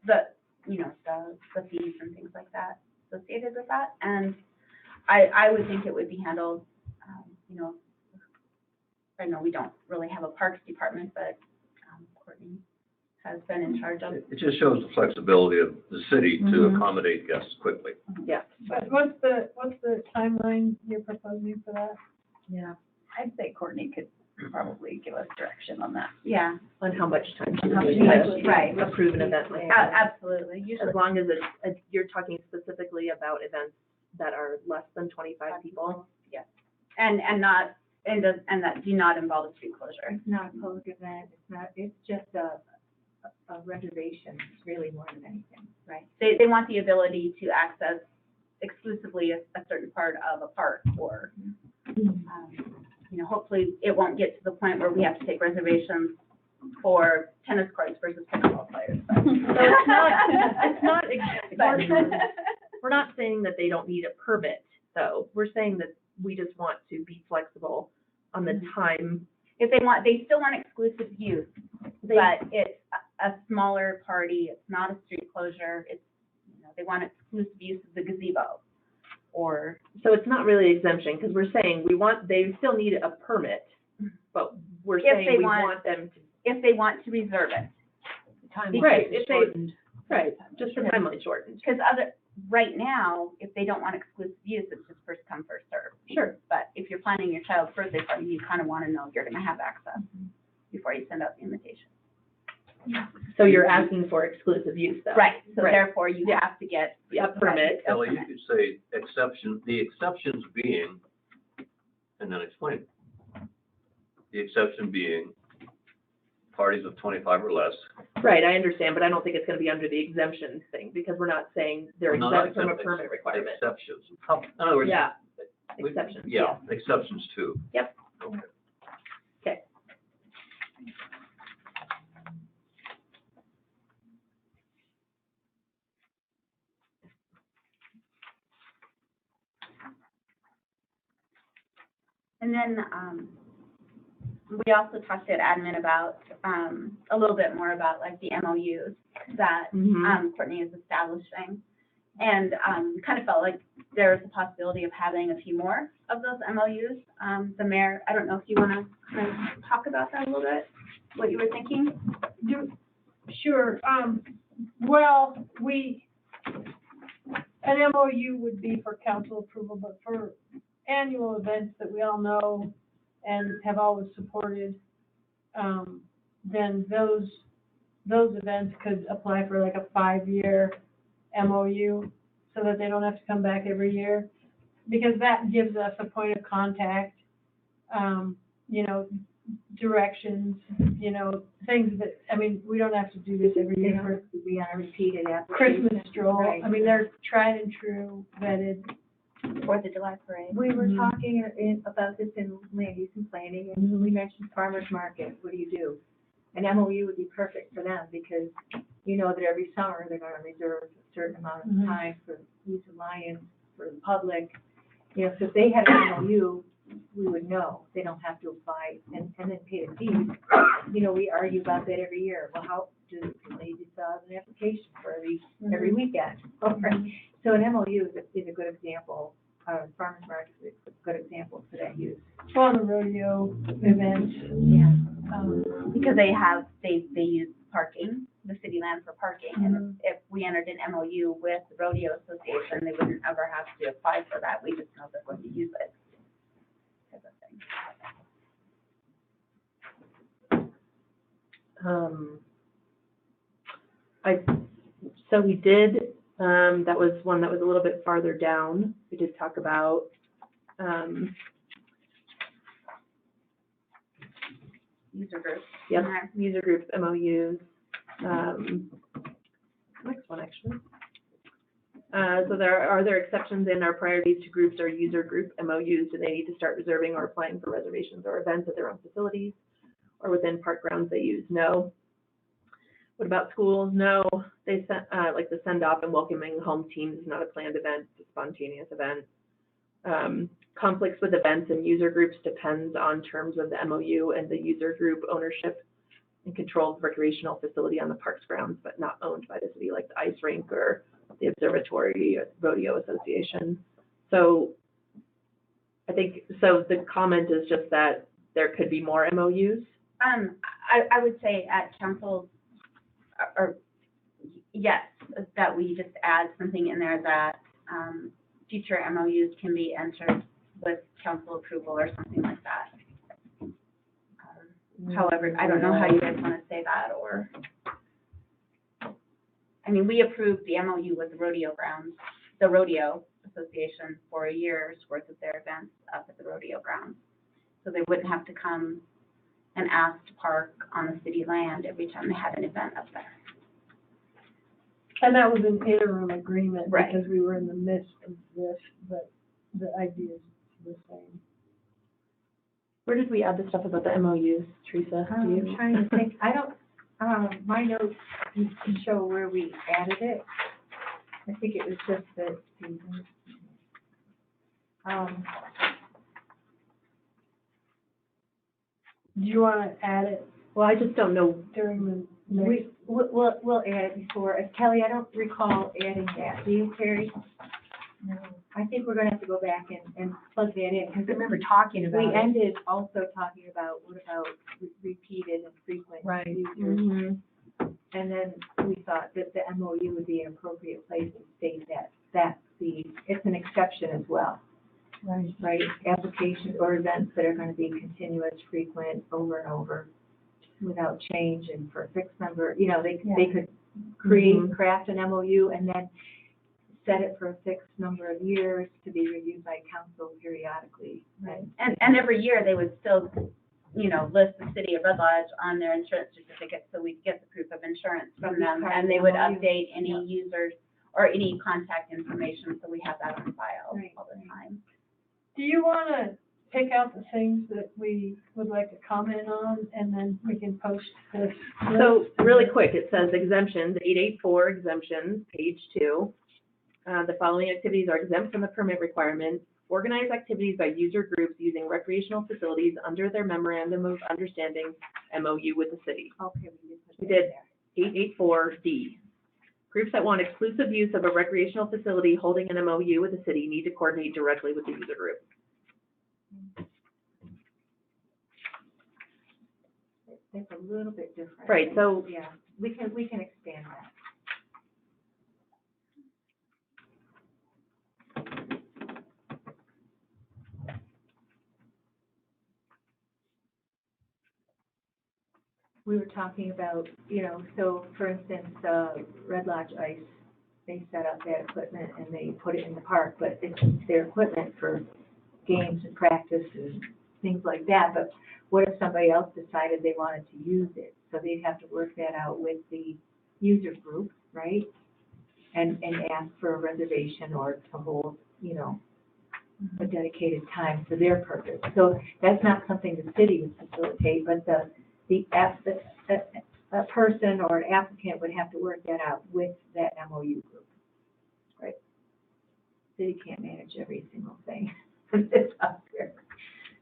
the fees and things like that associated with that. And I would think it would be handled, I know we don't really have a parks department, but, Courtney has been in charge of. It just shows the flexibility of the city to Mhm. accommodate guests quickly. yeah, But what's the timeline you're proposing for that? yeah, I'd say Courtney could probably give us direction on that. Yeah, on how much time she How would much- need to right. approve an event like that. absolutely, usually. As long as you're talking specifically about events that are less than 25 people. Yeah, and that do not involve a street closure. It's not a public event, it's just a reservation, it's really more than anything. Right. They want the ability to access exclusively a certain part of a park or, hopefully it won't get to the point where we have to take reservations for tennis courts versus pickleball players. But. So it's not, But- we're not saying that they don't need a permit, though. We're saying that we just want to be flexible on the time. If they still want exclusive use, but it's a smaller party, it's not a street closure, it's, they want exclusive use of the gazebo. Or, So it's not really exemption, because we're saying they still need a permit, but we're If saying they we want- want them to. if they want to reserve it. Right, if they, right, just the timeline shortened. Because right now, if they don't want exclusive use, it's just first come, first serve. Sure. But if you're planning your child's birthday party, you kind of want to know you're going to have access before you send out the invitation. So you're asking for exclusive use, though. Right, so Right. therefore you have to get. A permit. Kelly, you could say the exceptions being, and then explain. The exception being parties of 25 or less. Right, I understand, but I don't think it's gonna be under the exemption thing, because we're not saying they're No, not exempt from a exempt, permit requirement. Exceptions. In other words. Yeah, we- exceptions. Yeah, exceptions too. Yep. Okay. Okay. And then, we also talked to admin about, a little bit more about like the MOUs that, Mhm. Courtney is establishing. And, kind of felt like there's a possibility of having a few more of those MOUs. The mayor, I don't know if you want to kind of talk about that a little bit, what you were thinking? Sure, well, an MOU would be for council approval, but for annual events that we all know and have always supported, then those events could apply for like a 5-year MOU so that they don't have to come back every year, because that gives us a point of contact, you know, directions, you know, things that, I mean, we don't have to do this every They year don't for have to be on a repeated application. Christmas stroll. Right. I mean, they're tried and true, vetted. 4th of July parade. We were talking about this in land use and planning, and we mentioned farmers market. What do you do? An MOU would be perfect for them, because you know that every summer they're gonna reserve a certain amount of time for use of lions, for the public. You know, so if they had an MOU, we would know. They don't have to apply and then pay the fees. You know, we argue about that every year. Well, how do they just an application for every weekend? So an MOU is a good example. Farmers market is a good example for that use. On the rodeo event. Yeah. Because they use parking, the city land for parking, and if we entered an MOU with the rodeo association, they wouldn't ever have to apply for that, we just know they're going to use it. Type of thing. So we did, that was one that was a little bit farther down. We did talk about, User groups. yep, user groups, MOUs. Next one, actually. So are there exceptions in our priorities to groups or user group MOUs? Do they need to start reserving or applying for reservations or events at their own facilities or within park grounds they use? No. What about schools? No. They like the send off and welcoming home teams is not a planned event, it's a spontaneous event. Conflicts with events and user groups depends on terms of the MOU and the user group ownership and control of recreational facility on the park's grounds, but not owned by the city, like the ice rink or the observatory or rodeo association. So I think, so the comment is just that there could be more MOUs. I would say at council, or yes, that we just add something in there that, future MOUs can be entered with council approval or something like that. However, I don't know how you guys want to say that, or, I mean, we approved the MOU with the rodeo grounds, the rodeo association for a year's worth of their events up at the rodeo grounds. So they wouldn't have to come and ask to park on the city land every time they had an event up there. And that was an interim agreement, Right. because we were in the midst of this, but the idea is the same. Where did we add the stuff about the MOUs, Teresa? Do you? I'm trying to think, I don't, my notes can show where we added it. I think it was just that, Do you want to add it Well, I just don't know. during the next? we'll add it before. Kelly, I don't recall adding that. Do you, Terry? No. I think we're gonna have to go back and plug that in, because I remember talking about we it. ended also talking about, what about repeated and frequent Right. users? And then we thought that the MOU would be an appropriate place to state that it's an exception as well. Right, applications or events that are gonna be continuous, frequent, over and over, without change, and for a fixed number, you know, they could craft an MOU and then set it for a fixed number of years to be reviewed by council periodically. Right. And every year they would still, you know, list the city of Red Lodge on their insurance certificate, so we'd get the proof of insurance from them, and they would update any users or any contact information, so we have that on file Right. all the time. Do you want to pick out the things that we would like to comment on, and then we can post this? So list? really quick, it says exemptions, 884 exemptions, page 2. The following activities are exempt from the permit requirements. Organize activities by user groups using recreational facilities under their memorandum of understanding, MOU with the city. Okay, We did 884D. Groups that want exclusive use of a recreational facility holding an MOU with the city need to coordinate directly with the user group. That's a little bit different. Right, so Yeah, we can expand that. We were talking about, so for instance, Red Lodge Ice, they set up that equipment and they put it in the park, but it's their equipment for games and practice and things like that. But what if somebody else decided they wanted to use it? So they'd have to work that out with the user group, right? And ask for a reservation or to hold, a dedicated time for their purpose. So that's not something the city would facilitate, but a person or an applicant would have to work that out with that MOU group, right? City can't manage every single thing that's out there.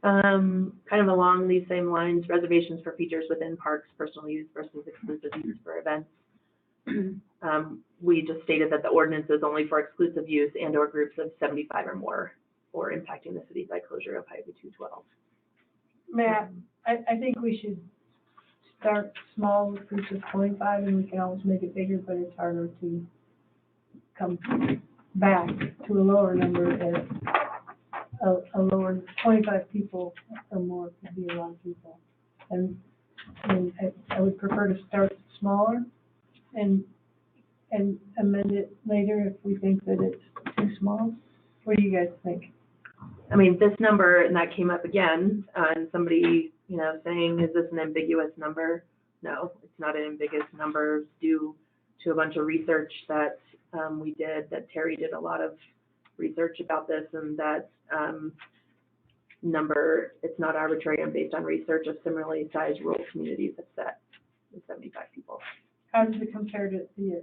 kind of along these same lines, reservations for features within parks, personal use versus exclusive use for events. We just stated that the ordinance is only for exclusive use and or groups of 75 or more, or impacting the city by closure of Highway 212. Matt, I think we should start small with groups of 25, and we can always make it bigger, but it's harder to come back to a lower number as a lower 25 people or more could be a lot of people. And I would prefer to start smaller and amend it later if we think that it's too small. What do you guys think? I mean, this number, and that came up again, and somebody, saying, is this an ambiguous number? No, it's not an ambiguous number due to a bunch of research that we did, that Terry did a lot of research about this, and that number, it's not arbitrary and based on research of similarly sized rural communities have set with 75 people. How does it compare to the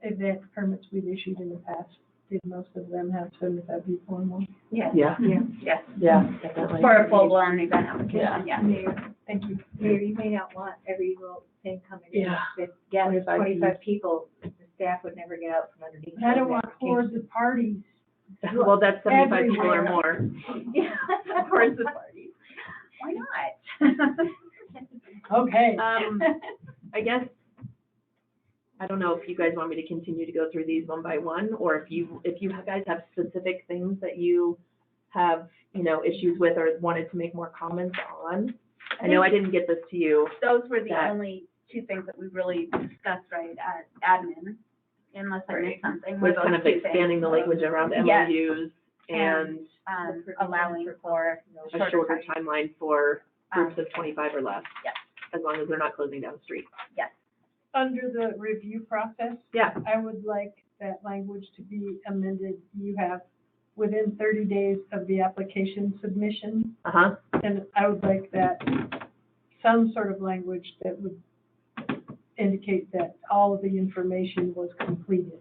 advance permits we've issued in the past? Did most of them have 75 people or more? Yes. Yeah. Yes. Yeah, definitely. For a full-blown event application, yeah. Mayor, Thank you. Mayor, you may not want every little thing coming in. Yeah. If it gathers 25 25 people, the staff would never get out from underneath. I don't those want hordes of parties. Well, that's 75 people or Everywhere. more. Yeah. Of course, the parties. Why not? Okay. I guess, I don't know if you guys want me to continue to go through these one by one, or if you guys have specific things that you have, issues with or wanted to make more comments on. I know I didn't get this to you. Those were the That- only two things that we really discussed, right, at admin, unless I missed something. were Was those kind of two things. expanding the language around Yes. MOUs and Allowing for a shorter time. timeline for groups Um, of 25 or less. Yes. As long as they're not closing down the street. Yes. Under the review process, Yeah. I would like that language to be amended. You have within 30 days of the application submission, Uh-huh. and I would like that, some sort of language that would indicate that all of the information was completed.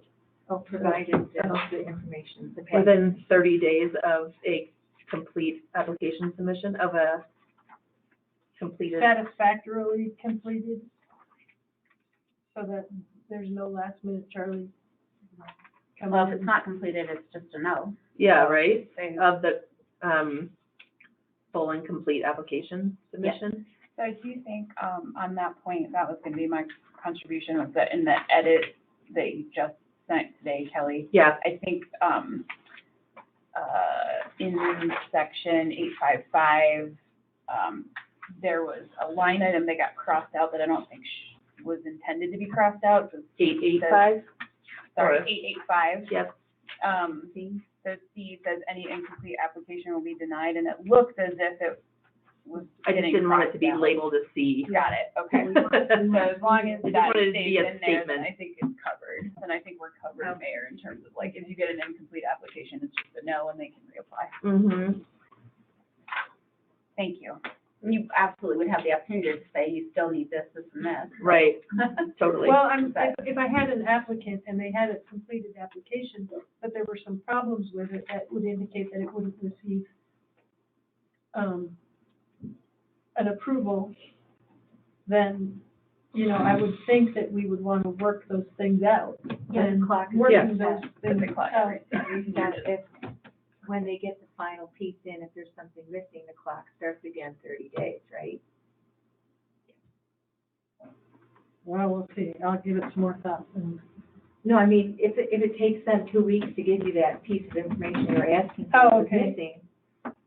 Provided the information, the package. Within 30 days of a complete application submission of a completed. Satisfactorily completed, so that there's no last minute Charlie coming Well, if in. it's not completed, it's just a no. Yeah, right, So- of the, full and complete application submission. So I do think, on that point, that was gonna be my contribution was that in the edit that you just sent today, Kelly. Yeah, I think, in section 855, there was a line item that got crossed out that I don't think was intended to be crossed out. So 885, Sorry, Or- 885. yep, So C says any incomplete application will be denied, and it looks as if it was I just getting didn't want it to be crossed out. labeled as C. Got it, okay. I So as long as just that wanted it to stays be a in there, then statement. I think it's covered. And I think we're covered, Mayor, in terms of like, if you get an incomplete application, it's just a no and they can reapply. Mm-hmm, Thank you. You absolutely would have the opportunity to say you still need this, this, and this. right, totally. Well, if I had an applicant and they had a completed application, but there were some problems with it, that would indicate that it wouldn't receive, an approval, then you know, I would think that we would want to work those things out. Yeah, the And clock is working set. those things out. That if, when they get the final piece in, if there's something missing, the clock starts again 30 days, right? Well, we'll see. I'll give it some more thought. And- No, I mean, if it takes them 2 weeks to give you that piece of information you're asking Oh, for, okay. missing,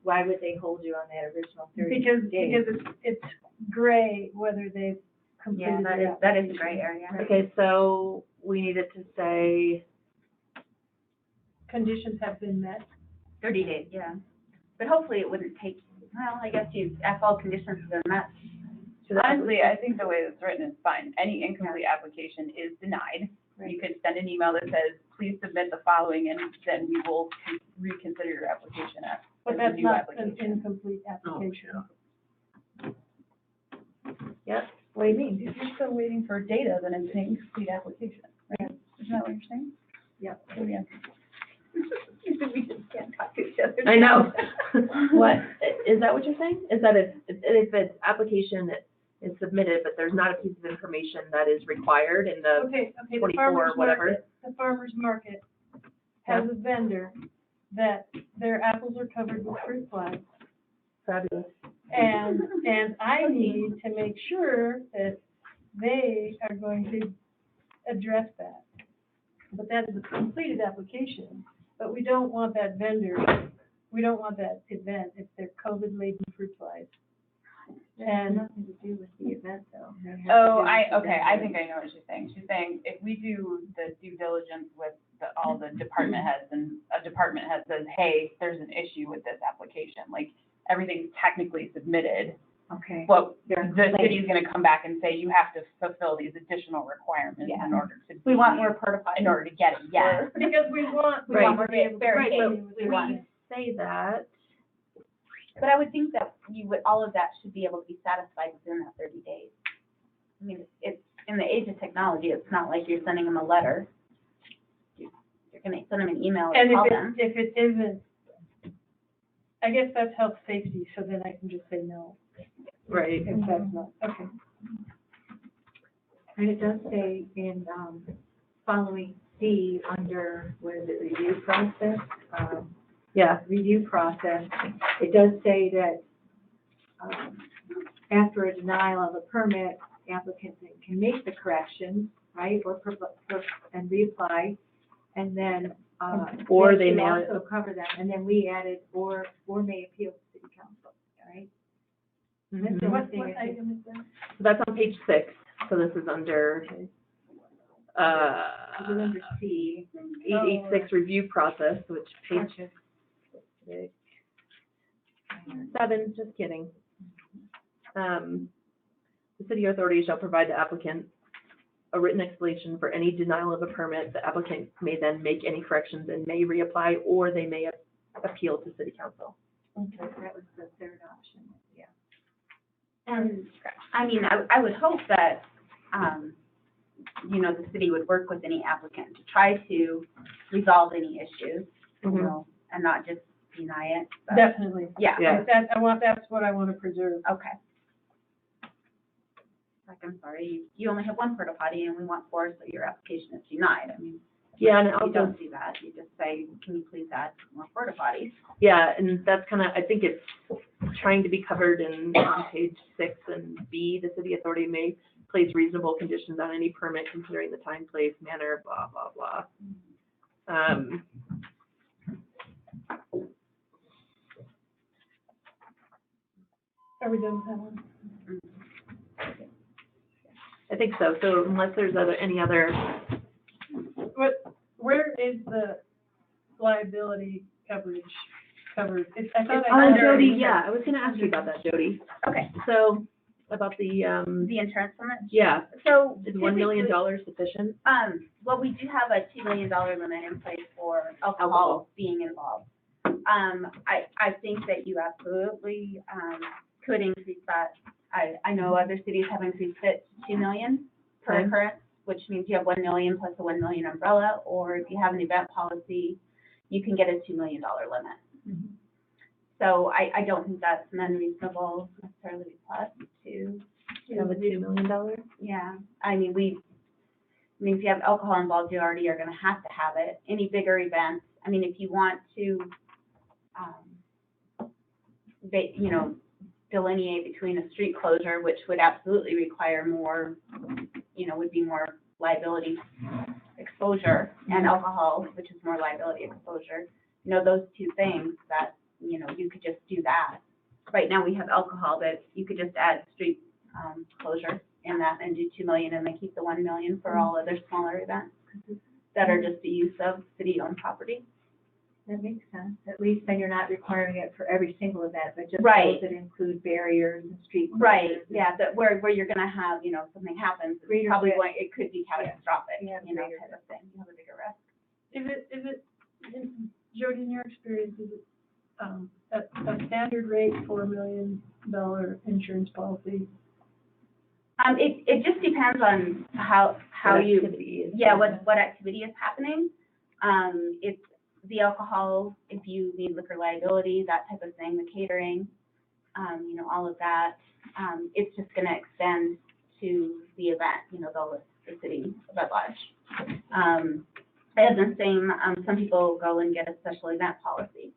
why would they hold you on that original 30 Because days? it's gray whether they've Yeah, completed their that is a application. gray area. Okay, so we needed to say, Conditions have been met. 30 days, yeah. But hopefully it wouldn't take, well, I guess if all conditions have been met. Honestly, I think the way it's written is fine. Any incomplete application is denied. You could send an email that says, please submit the following, and then we will reconsider your application as But a that's new not an application. incomplete application. yep, What do you mean? If you're still waiting for data, then it's an incomplete application, right? Isn't that what you're saying? Yep. Oh, yeah. We just can't talk to each other. I know. What, is that what you're saying? Is that if an application is submitted, but there's not a piece of information that is required in the, Okay, the 24 farmer's whatever. market, the farmer's market has a vendor that their apples are covered with fruit flies. fabulous. And I need to make sure that they are going to address that. But that is a completed application, but we don't want that vendor, we don't want that event if they're COVID-laden fruit flies. It has And nothing to do with the event, though. It has to do Oh, with the okay, I vendor. think I know what she's saying. She's saying if we do the due diligence with all the department heads and a department head says, hey, there's an issue with this application, like everything's technically submitted, Okay. well, They're the late. city's gonna come back and say, you have to fulfill these additional requirements Yeah. in order to. We be- want more porta potties. In order to get it, yes. because we want Right. to be able to. Right, continue but with we it. Say that, But I would think that all of that should be able to be satisfied within that 30 days. I mean, it's, in the age of technology, it's not like you're sending them a letter. You're gonna send them an email or And call them. if it isn't, I guess that's health safety, so then I can just say no, right, if that's not, okay. And it does say in, following C, under, what is it, review process? yeah, Review process, it does say that, after a denial of a permit, applicant can make the corrections, right, and reapply, and then, Or that they should may- also cover them, and then we added, or may appeal to city council, right? And that's the Mhm. only What thing I think- item is that? So that's on page 6, so this is under, Is it under C? 886 review process, which page Gotcha. 6. 7, just kidding. The city authority shall provide the applicant a written explanation for any denial of a permit. The applicant may then make any corrections and may reapply, or they may appeal to city council. Okay, that was the third option, yeah. And, I mean, I would hope that, the city would work with any applicant to try to resolve any issues, and not just deny it. but- Definitely. Yeah, Yeah. That's what I want to preserve. okay. Like, I'm sorry, you only have one porta potty and we want 4, so your application is denied. I mean, Yeah, and you also, don't do that. You just say, can you please add more porta potties? yeah, and that's kind of, I think it's trying to be covered on page 6 and B, the city authority may place reasonable conditions on any permit considering the time, place, manner, blah, blah, blah. Are we done with that one? I think so, so unless there's any other, Where is the liability coverage covered? I thought I oh, read Jody, it. yeah, I was gonna ask you about that, Jody. Okay, So, about the, the insurance limit? yeah, So is $1 million sufficient? Well, we do have a $2 million limit in place for alcohol Alcohol. being involved. I think that you absolutely, could increase that. I know other cities have increased it to $2 million per Okay. occurrence, which means you have 1 million plus a 1 million umbrella, or if you have an event policy, you can get a $2 million limit. So I don't think that's an unreasonable necessarily request to Have a $2 million? Yeah, I mean, if you have alcohol involved, you already are gonna have to have it. Any bigger events, I mean, if you want to, delineate between a street closure, which would absolutely require more, would be more liability exposure, and alcohol, which is more liability exposure, those two things that, you could just do that. Right now, we have alcohol, but you could just add street, closure in that and do 2 million and then keep the 1 million for all other smaller events that are just the use of city-owned property. That makes sense. At least then you're not requiring it for every single event, but just Right. those that include barriers and street closures. Right, yeah, that where you're gonna have, something happens, it's Greater probably risk. going, it could be catastrophic, Yeah, type greater of thing, you have a bigger risk. Is it, Jody, in your experience, is it, a standard rate $4 million insurance policy? It just depends on how you, what activity is happening. It's the alcohol, if you need liquor liability, that type of thing, the catering, all of that. It's just gonna extend to the event, the city event lodge. As the same, some people go and get a special event policy.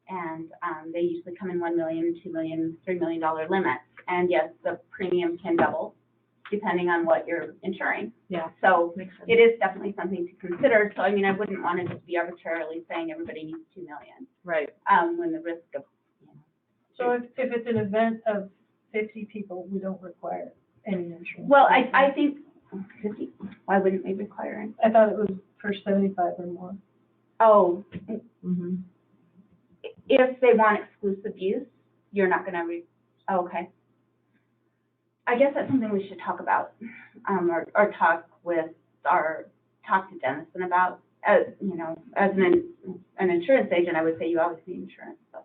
And, they usually come in 1 million, 2 million, $3 million limits. And yes, the premium can double depending on what you're insuring. Yeah. So Makes sense. it is definitely something to consider. So, I mean, I wouldn't want to just be arbitrarily saying everybody needs 2 million, Right. when the risk of, So if it's an event of 50 people, we don't require any insurance? well, I think, 50, why wouldn't we require it? I thought it was for 75 or more. Oh, Mm-hmm. if they want exclusive use, you're not gonna okay. I guess that's something we should talk about, or talk to Dennison about. As as an insurance agent, I would say you always need insurance, so.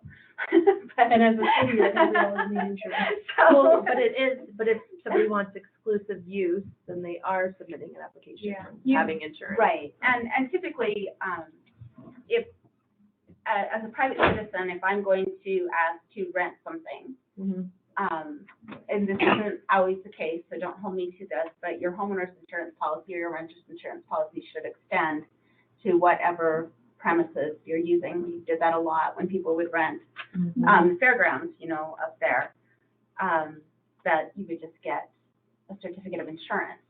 And as a city, I think we always need insurance. Well, but if somebody wants exclusive use, then they are submitting an application Yeah. for having insurance. Right, and typically, if, as a private citizen, if I'm going to ask to rent something, Mm-hmm. and this isn't always the case, so don't hold me to this, but your homeowner's insurance policy or your renter's insurance policy should extend to whatever premises you're using. We did that a lot when people would rent, fairgrounds, up there, that you would just get a certificate of insurance,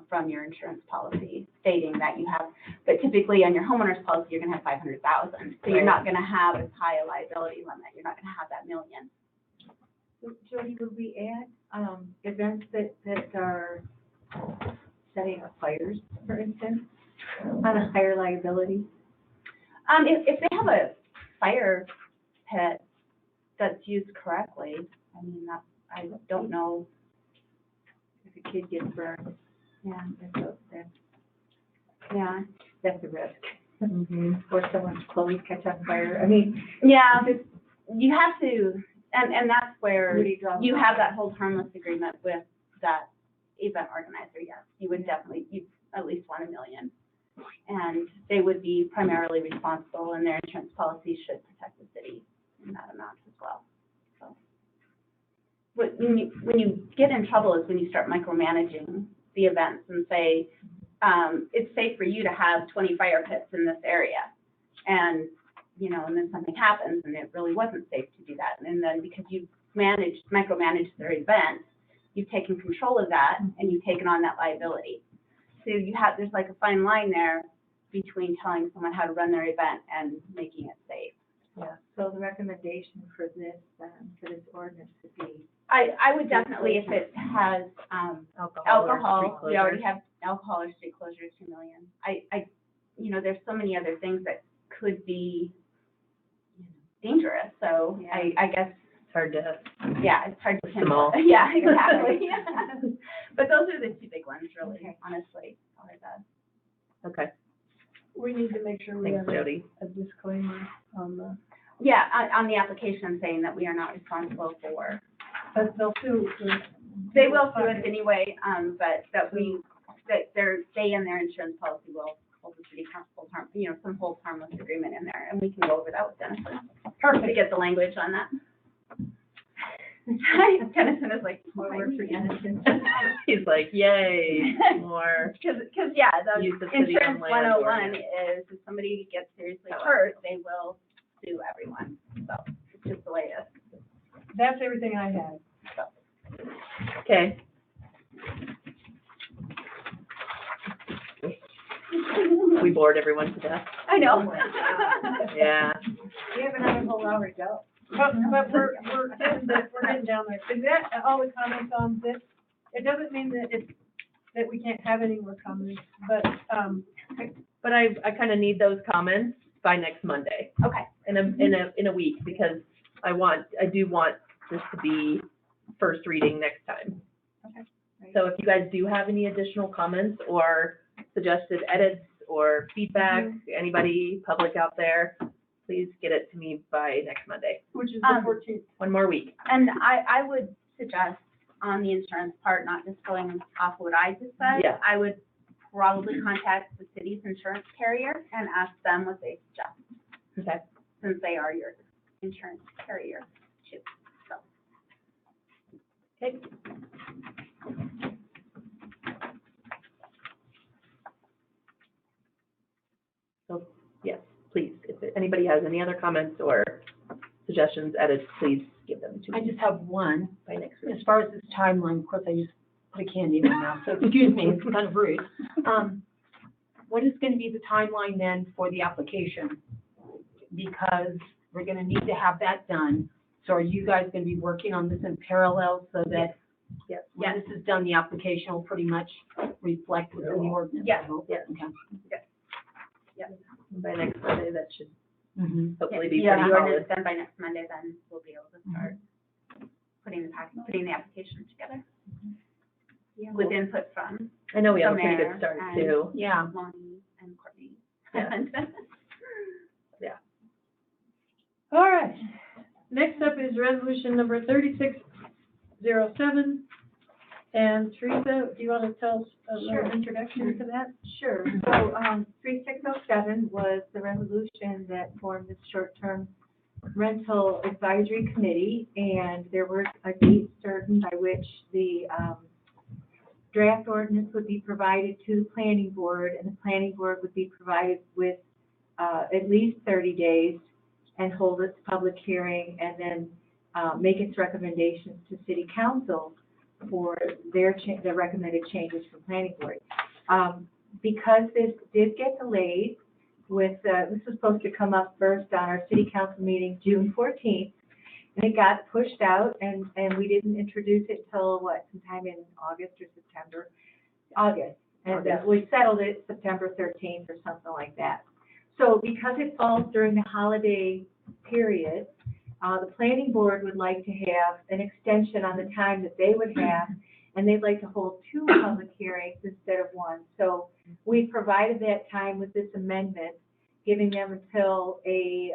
from your insurance policy stating that you have, but typically on your homeowner's policy, you're gonna have 500,000. So you're not gonna have as high a liability limit. You're not gonna have that million. Jody, would we add, events that are setting up fires, for instance, on a higher liability? If they have a fire pit that's used correctly, I mean, I don't know. If a kid gets burned, Yeah, that's a risk. Mm-hmm. Or someone's clothes catch on fire. I mean, yeah, you have to, and that's where where do you draw the you line? have that hold harmless agreement with that event organizer. Yes, you would definitely, you at least want $1 million. And they would be primarily responsible, and their insurance policy should protect the city in that amount as well. So, when you get in trouble is when you start micromanaging the events and say, it's safe for you to have 20 fire pits in this area, and and then something happens and it really wasn't safe to do that, and then because you've micromanaged their event, you've taken control of that and you've taken on that liability. So there's like a fine line there between telling someone how to run their event and making it safe. Yeah, so the recommendation for this, for this ordinance would be, I would definitely, if it has, alcohol, we already have alcohol or street closure, 2 million. There's so many other things that could be dangerous, so Yeah. I guess, It's hard to, it's hard to Small. pinpoint. Yeah, exactly. But those are the two big ones, really, Okay. honestly. Are the- okay, We need to make sure we thanks, have Jody. a disclaimer on the, Yeah, on the application saying that we are not responsible for, but they'll sue. they will sue us anyway, but that they and their insurance policy will hold the city some hold harmless agreement in there, and we can go over that with Dennison. To Perfect. get the language on that. Tennyson is like, More work for Denison. He's like, yay, more. Because, yeah, the Use the city insurance on land 101 or- is if somebody gets seriously I like hurt, they will sue everyone. So it's just the way it is. That's everything I have. Okay. We bored everyone to death. I know. Yeah. We have another whole hour to go. But we're getting down there. Is that all the comments on this? It doesn't mean that we can't have any more comments, but, But I kind of need those comments by next Monday, Okay. in a week, because I do want this to be first reading next time. Okay. So if you guys do have any additional comments or suggested edits or feedback, anybody, public out there, please get it to me by next Monday. which is the 14th. One more week. And I would suggest on the insurance part, not just going off what I just said. Yeah. I would probably contact the city's insurance carrier and ask them what they suggest, Okay. since they are your insurance carrier too. So, Okay. So, yes, please, if anybody has any other comments or suggestions, edits, please give them to I me just have one. by next week. As far as this timeline, of course, I just put a candy in my mouth, so excuse me, it's kind of rude. What is gonna be the timeline then for the application? Because we're gonna need to have that done. So are you guys gonna be working on this in parallel so that Yes. when this is done, the application will pretty much reflect what's in the ordinance? Yes. Yes. Okay. By next Monday, that should Mhm. hopefully be yeah, pretty the ordinance solid. done by next Monday, then we'll be able to start putting the application together. With input from I know we have a the pretty mayor good start and- too. Yeah. Lonnie and Courtney. Yeah. All right. Next up is resolution number 3607. And Teresa, do you want to tell us a little Sure. introduction to that? Sure. So, 3607 was the resolution that formed the short-term rental advisory committee, and there was a date certain by which the, draft ordinance would be provided to the planning board, and the planning board would be provided with, at least 30 days and hold its public hearing and then, make its recommendations to city council for their the recommended changes from planning board. Because this did get delayed with, this was supposed to come up first on our city council meeting, June 14th, and it got pushed out, and we didn't introduce it till, sometime in August or September? August. And then we settled it September 13th or something like that. So because it falls during the holiday period, the planning board would like to have an extension on the time that they would have, and they'd like to hold 2 public hearings instead of 1. So we provided that time with this amendment, giving them until a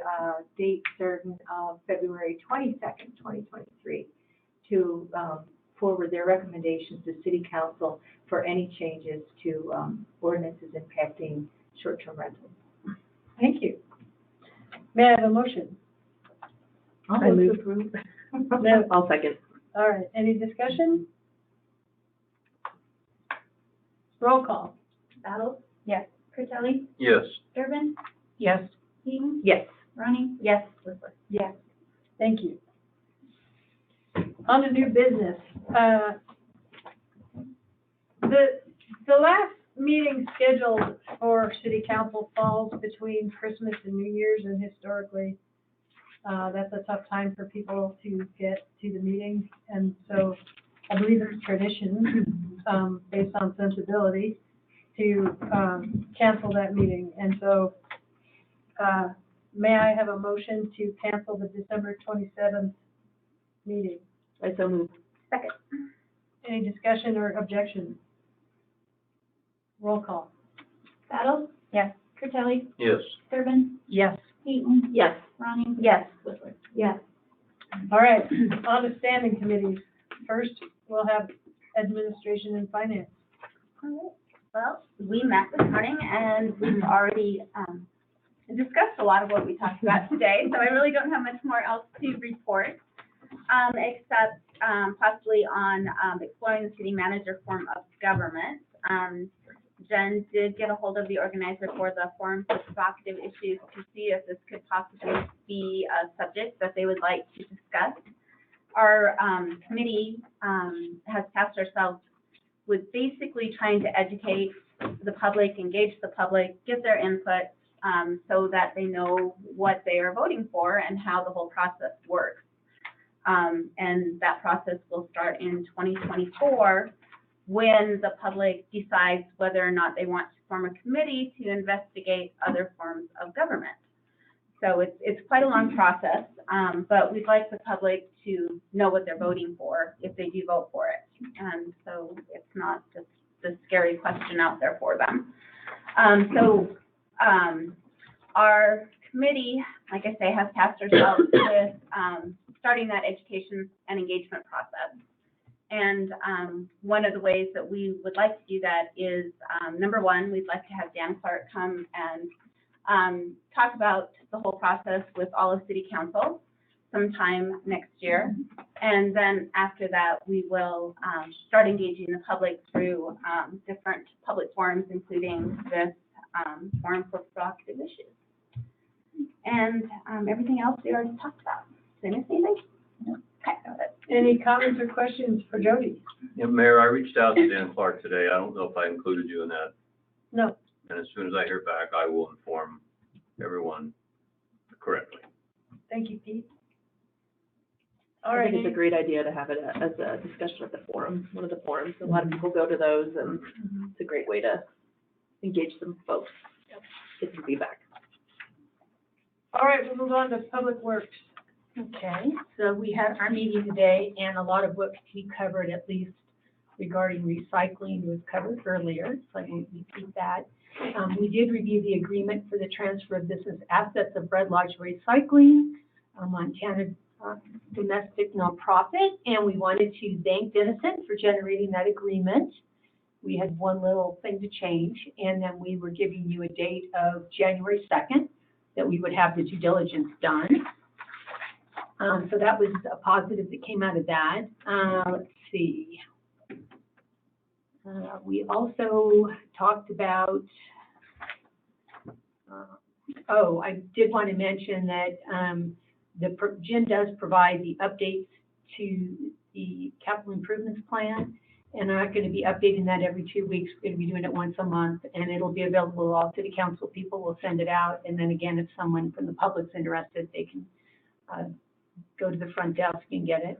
date certain of February 22nd, 2023, to forward their recommendations to city council for any changes to ordinances impacting short-term rentals. Thank you. May I have a motion? I'll I move move. to approve. No. I'll second. All right, any discussion? Roll call. Battles? Yes. Curtelli? Yes. Durbin? Yes. Eaton? Yes. Ronnie? Yes. Whistler? Yes. Thank you. On to new business. The last meeting scheduled for city council falls between Christmas and New Year's, and historically, that's a tough time for people to get to the meeting. And so I believe it's tradition, based on sensibility, to cancel that meeting. And so may I have a motion to cancel the December 27th meeting? I so move. Second. Any discussion or objection? Roll call. Battles? Yes. Curtelli? Yes. Durbin? Yes. Eaton? Yes. Ronnie? Yes. Whistler? Yes. All right, on to standing committees. First, we'll have administration and finance. All right. Well, we met this morning and we've already discussed a lot of what we talked about today, so I really don't have much more else to report, except possibly on, exploring the city manager form of government. Jen did get a hold of the organizer for the Forum for Provocative Issues to see if this could possibly be a subject that they would like to discuss. Our committee has tasked ourselves with basically trying to educate the public, engage the public, get their input, so that they know what they are voting for and how the whole process works. And that process will start in 2024 when the public decides whether or not they want to form a committee to investigate other forms of government. So it's quite a long process, but we'd like the public to know what they're voting for if they do vote for it. And so it's not just the scary question out there for them. Our committee, like I say, has tasked ourselves with starting that education and engagement process. And one of the ways that we would like to do that is, number one, we'd like to have Dan Clark come and talk about the whole process with all of City Council sometime next year. And then after that, we will start engaging the public through different public forums, including this Forum for Provocative Issues. And everything else we already talked about. Did I miss anything? No. Okay, got it. Any comments or questions for Jody? Yeah, Mayor, I reached out to Dan Clark today. I don't know if I included you in that. No. And as soon as I hear back, I will inform everyone correctly. Thank you, Pete. All I right. think it's a great idea to have it as a discussion at the forum, one of the forums. A lot of people go to those, and it's a great way to engage some folks, get some feedback. All right, we'll move on to Public Works. Okay, so we had our meeting today, and a lot of what we covered, at least regarding recycling, was covered earlier, so I won't repeat that. We did review the agreement for the transfer of business assets of Bread Lodge Recycling, Montana domestic nonprofit, and we wanted to thank Dennison for generating that agreement. We had one little thing to change, and then we were giving you a date of January 2nd that we would have the due diligence done. So that was a positive that came out of that. Let's see. We also talked about, I did want to mention that Jim does provide the updates to the capital improvements plan, and I'm not going to be updating that every 2 weeks. We're going to be doing it once a month, and it'll be available to all city council people. We'll send it out, and then again, if someone from the public's interested, they can go to the front desk and get it.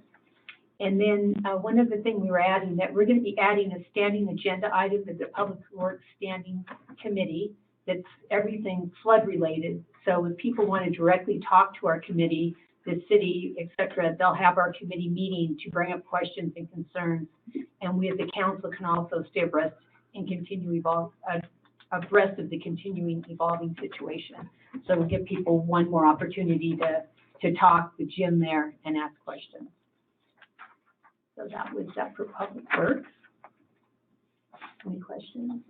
And then one other thing we were adding, that we're going to be adding a standing agenda item to the Public Works Standing Committee that's everything flood related. So if people want to directly talk to our committee, the city, et cetera, they'll have our committee meeting to bring up questions and concerns. And we as the council can also stay abreast and continue abreast of the continuing evolving situation. So we'll give people one more opportunity to talk with Jim there and ask questions. So that was that for Public Works. Any questions?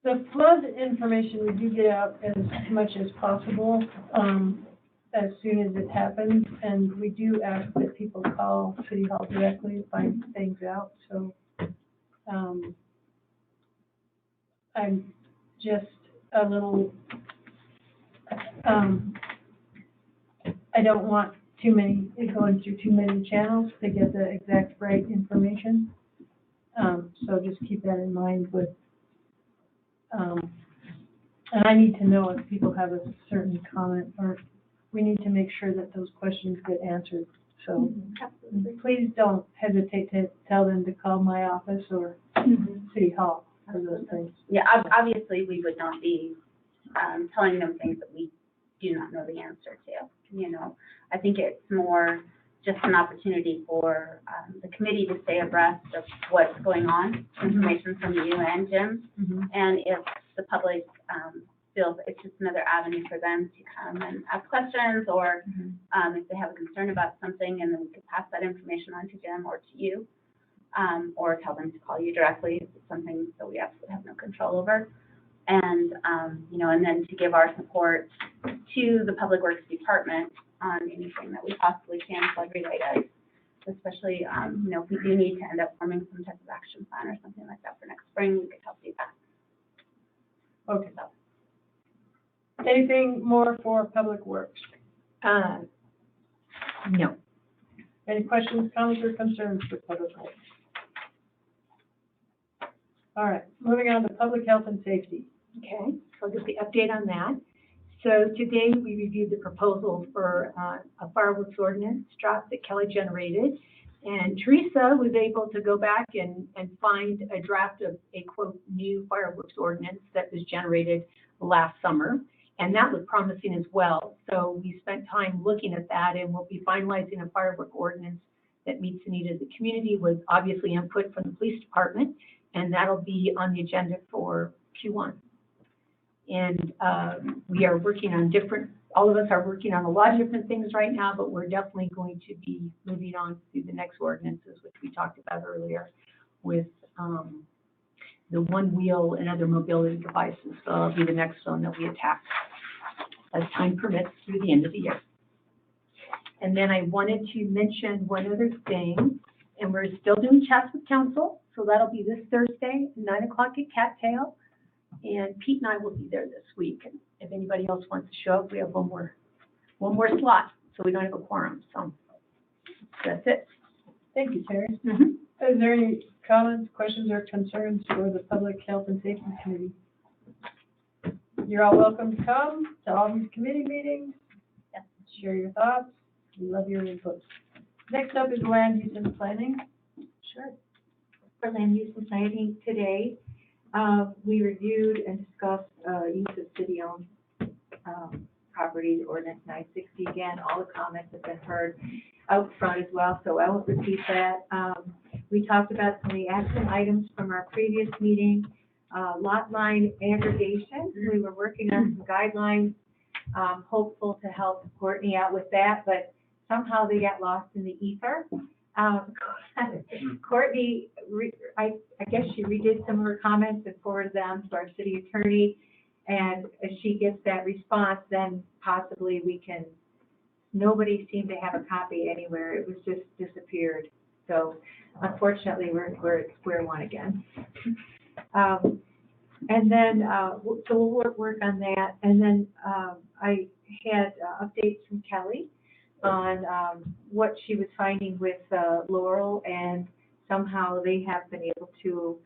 The flood information we do get out as much as possible, as soon as it happens, and we do ask that people call City Hall directly to find things out, so, I'm just a little, I don't want going through too many channels to get the exact right information. So just keep that in mind with, and I need to know if people have a certain comment, or we need to make sure that those questions get answered. So please don't hesitate to tell them to call my office or City Hall for those things. Yeah, obviously, we would not be telling them things that we do not know the answer to, you know. I think it's more just an opportunity for the committee to stay abreast of what's going on, information from you and Jim. And if the public feels it's just another avenue for them to come and ask questions, or if they have a concern about something, and then we could pass that information on to Jim or to you, or tell them to call you directly if it's something that we absolutely have no control over. And, and then to give our support to the Public Works Department on anything that we possibly can flood related, especially, if we do need to end up forming some type of action plan or something like that for next spring, we could help do that. Okay. Anything more for Public Works? No. Any questions, comments, or concerns for Public Works? All right, moving on to Public Health and Safety. Okay, so I'll give the update on that. So today we reviewed the proposal for a fireworks ordinance draft that Kelly generated. And Teresa was able to go back and find a draft of a quote new fireworks ordinance that was generated last summer. And that was promising as well. So we spent time looking at that, and we'll be finalizing a firework ordinance that meets the need of the community with obviously input from the police department. And that'll be on the agenda for Q1. And we are working on all of us are working on a lot of different things right now, but we're definitely going to be moving on to the next ordinances, which we talked about earlier with the one wheel and other mobility devices. So that'll be the next one that we attack as time permits through the end of the year. And then I wanted to mention one other thing, and we're still doing chats with council. So that'll be this Thursday, 9 o'clock at Cattail. And Pete and I will be there this week. And if anybody else wants to show up, we have one more slot, so we don't have a quorum. So that's it. Thank you, Terry. Mm-hmm. Is there any comments, questions, or concerns for the Public Health and Safety Committee? You're all welcome to come to all these committee meetings. Share your thoughts. We love your input. Next up is Land Use and Planning. Sure. For land use and planning today, we reviewed and discussed use of city-owned property, ordinance 960. Again, all the comments have been heard out front as well, so I won't repeat that. We talked about some of the action items from our previous meeting. Lot line aggregation. We were working on some guidelines, hopeful to help Courtney out with that, but somehow they got lost in the ether. Courtney, I guess she redid some of her comments and forwarded them to our city attorney. And if she gets that response, then possibly we can, nobody seemed to have a copy anywhere. It was just disappeared. So unfortunately, we're at square one again. And then, so we'll work on that. And then I had updates from Kelly on what she was finding with Laurel, and somehow they have been able to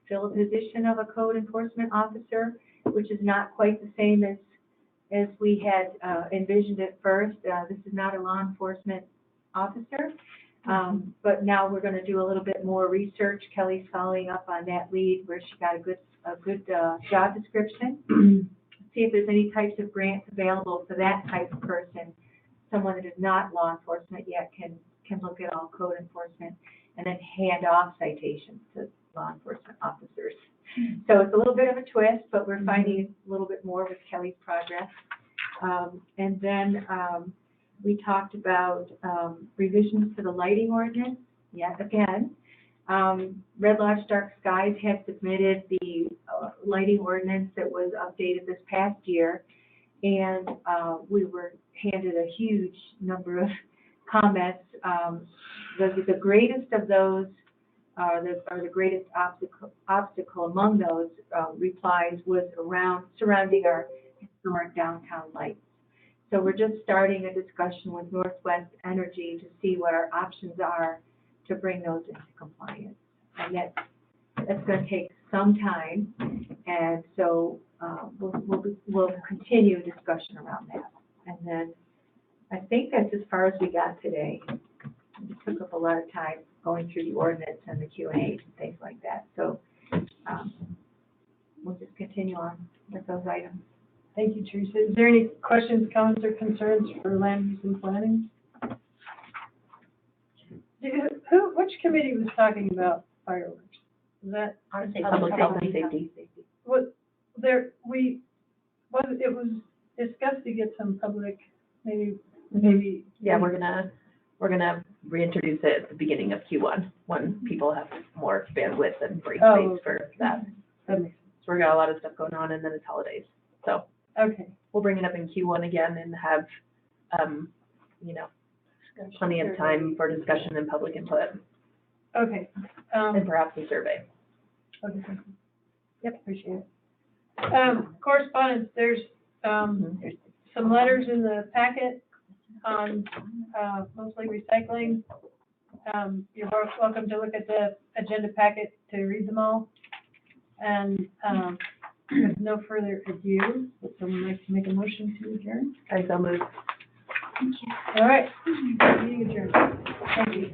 fill a position of a code enforcement officer, which is not quite the same as we had envisioned at first. This is not a law enforcement officer, but now we're going to do a little bit more research. Kelly's following up on that lead where she got a good job description. See if there's any types of grants available for that type of person. Someone that is not law enforcement yet can look at all code enforcement and then hand off citations to law enforcement officers. So it's a little bit of a twist, but we're finding a little bit more with Kelly's progress. And then we talked about revisions to the lighting ordinance yet again. Red Lodge Dark Skies had submitted the lighting ordinance that was updated this past year, and we were handed a huge number of comments. The greatest of those, the greatest obstacle among those replies was surrounding our historic downtown lights. So we're just starting a discussion with Northwest Energy to see what our options are to bring those into compliance. And that's going to take some time, and so we'll continue discussion around that. And then I think that's as far as we got today. It took up a lot of time going through the ordinance and the Q&As and things like that. So we'll just continue on with those items. Thank you, Teresa. Is there any questions, comments, or concerns for land use and planning? Which committee was talking about fireworks? Was that? I would say Public Health and Safety. It was discussed to get some public, maybe. Yeah, we're gonna reintroduce it at the beginning of Q1 when people have more bandwidth and break space for that. That makes sense. So we've got a lot of stuff going on, and then it's holidays. So Okay, we'll bring it up in Q1 again and have, you know, plenty of time for discussion and public input, okay. and perhaps a survey. Okay, thank you. Yep, appreciate it. Correspondence, there's, some letters in the packet on, mostly recycling. You're both welcome to look at the agenda packet to read them all. And, with no further ado, would someone like to make a motion to adjourn? I so moved. All right, meeting adjourned. Thank you.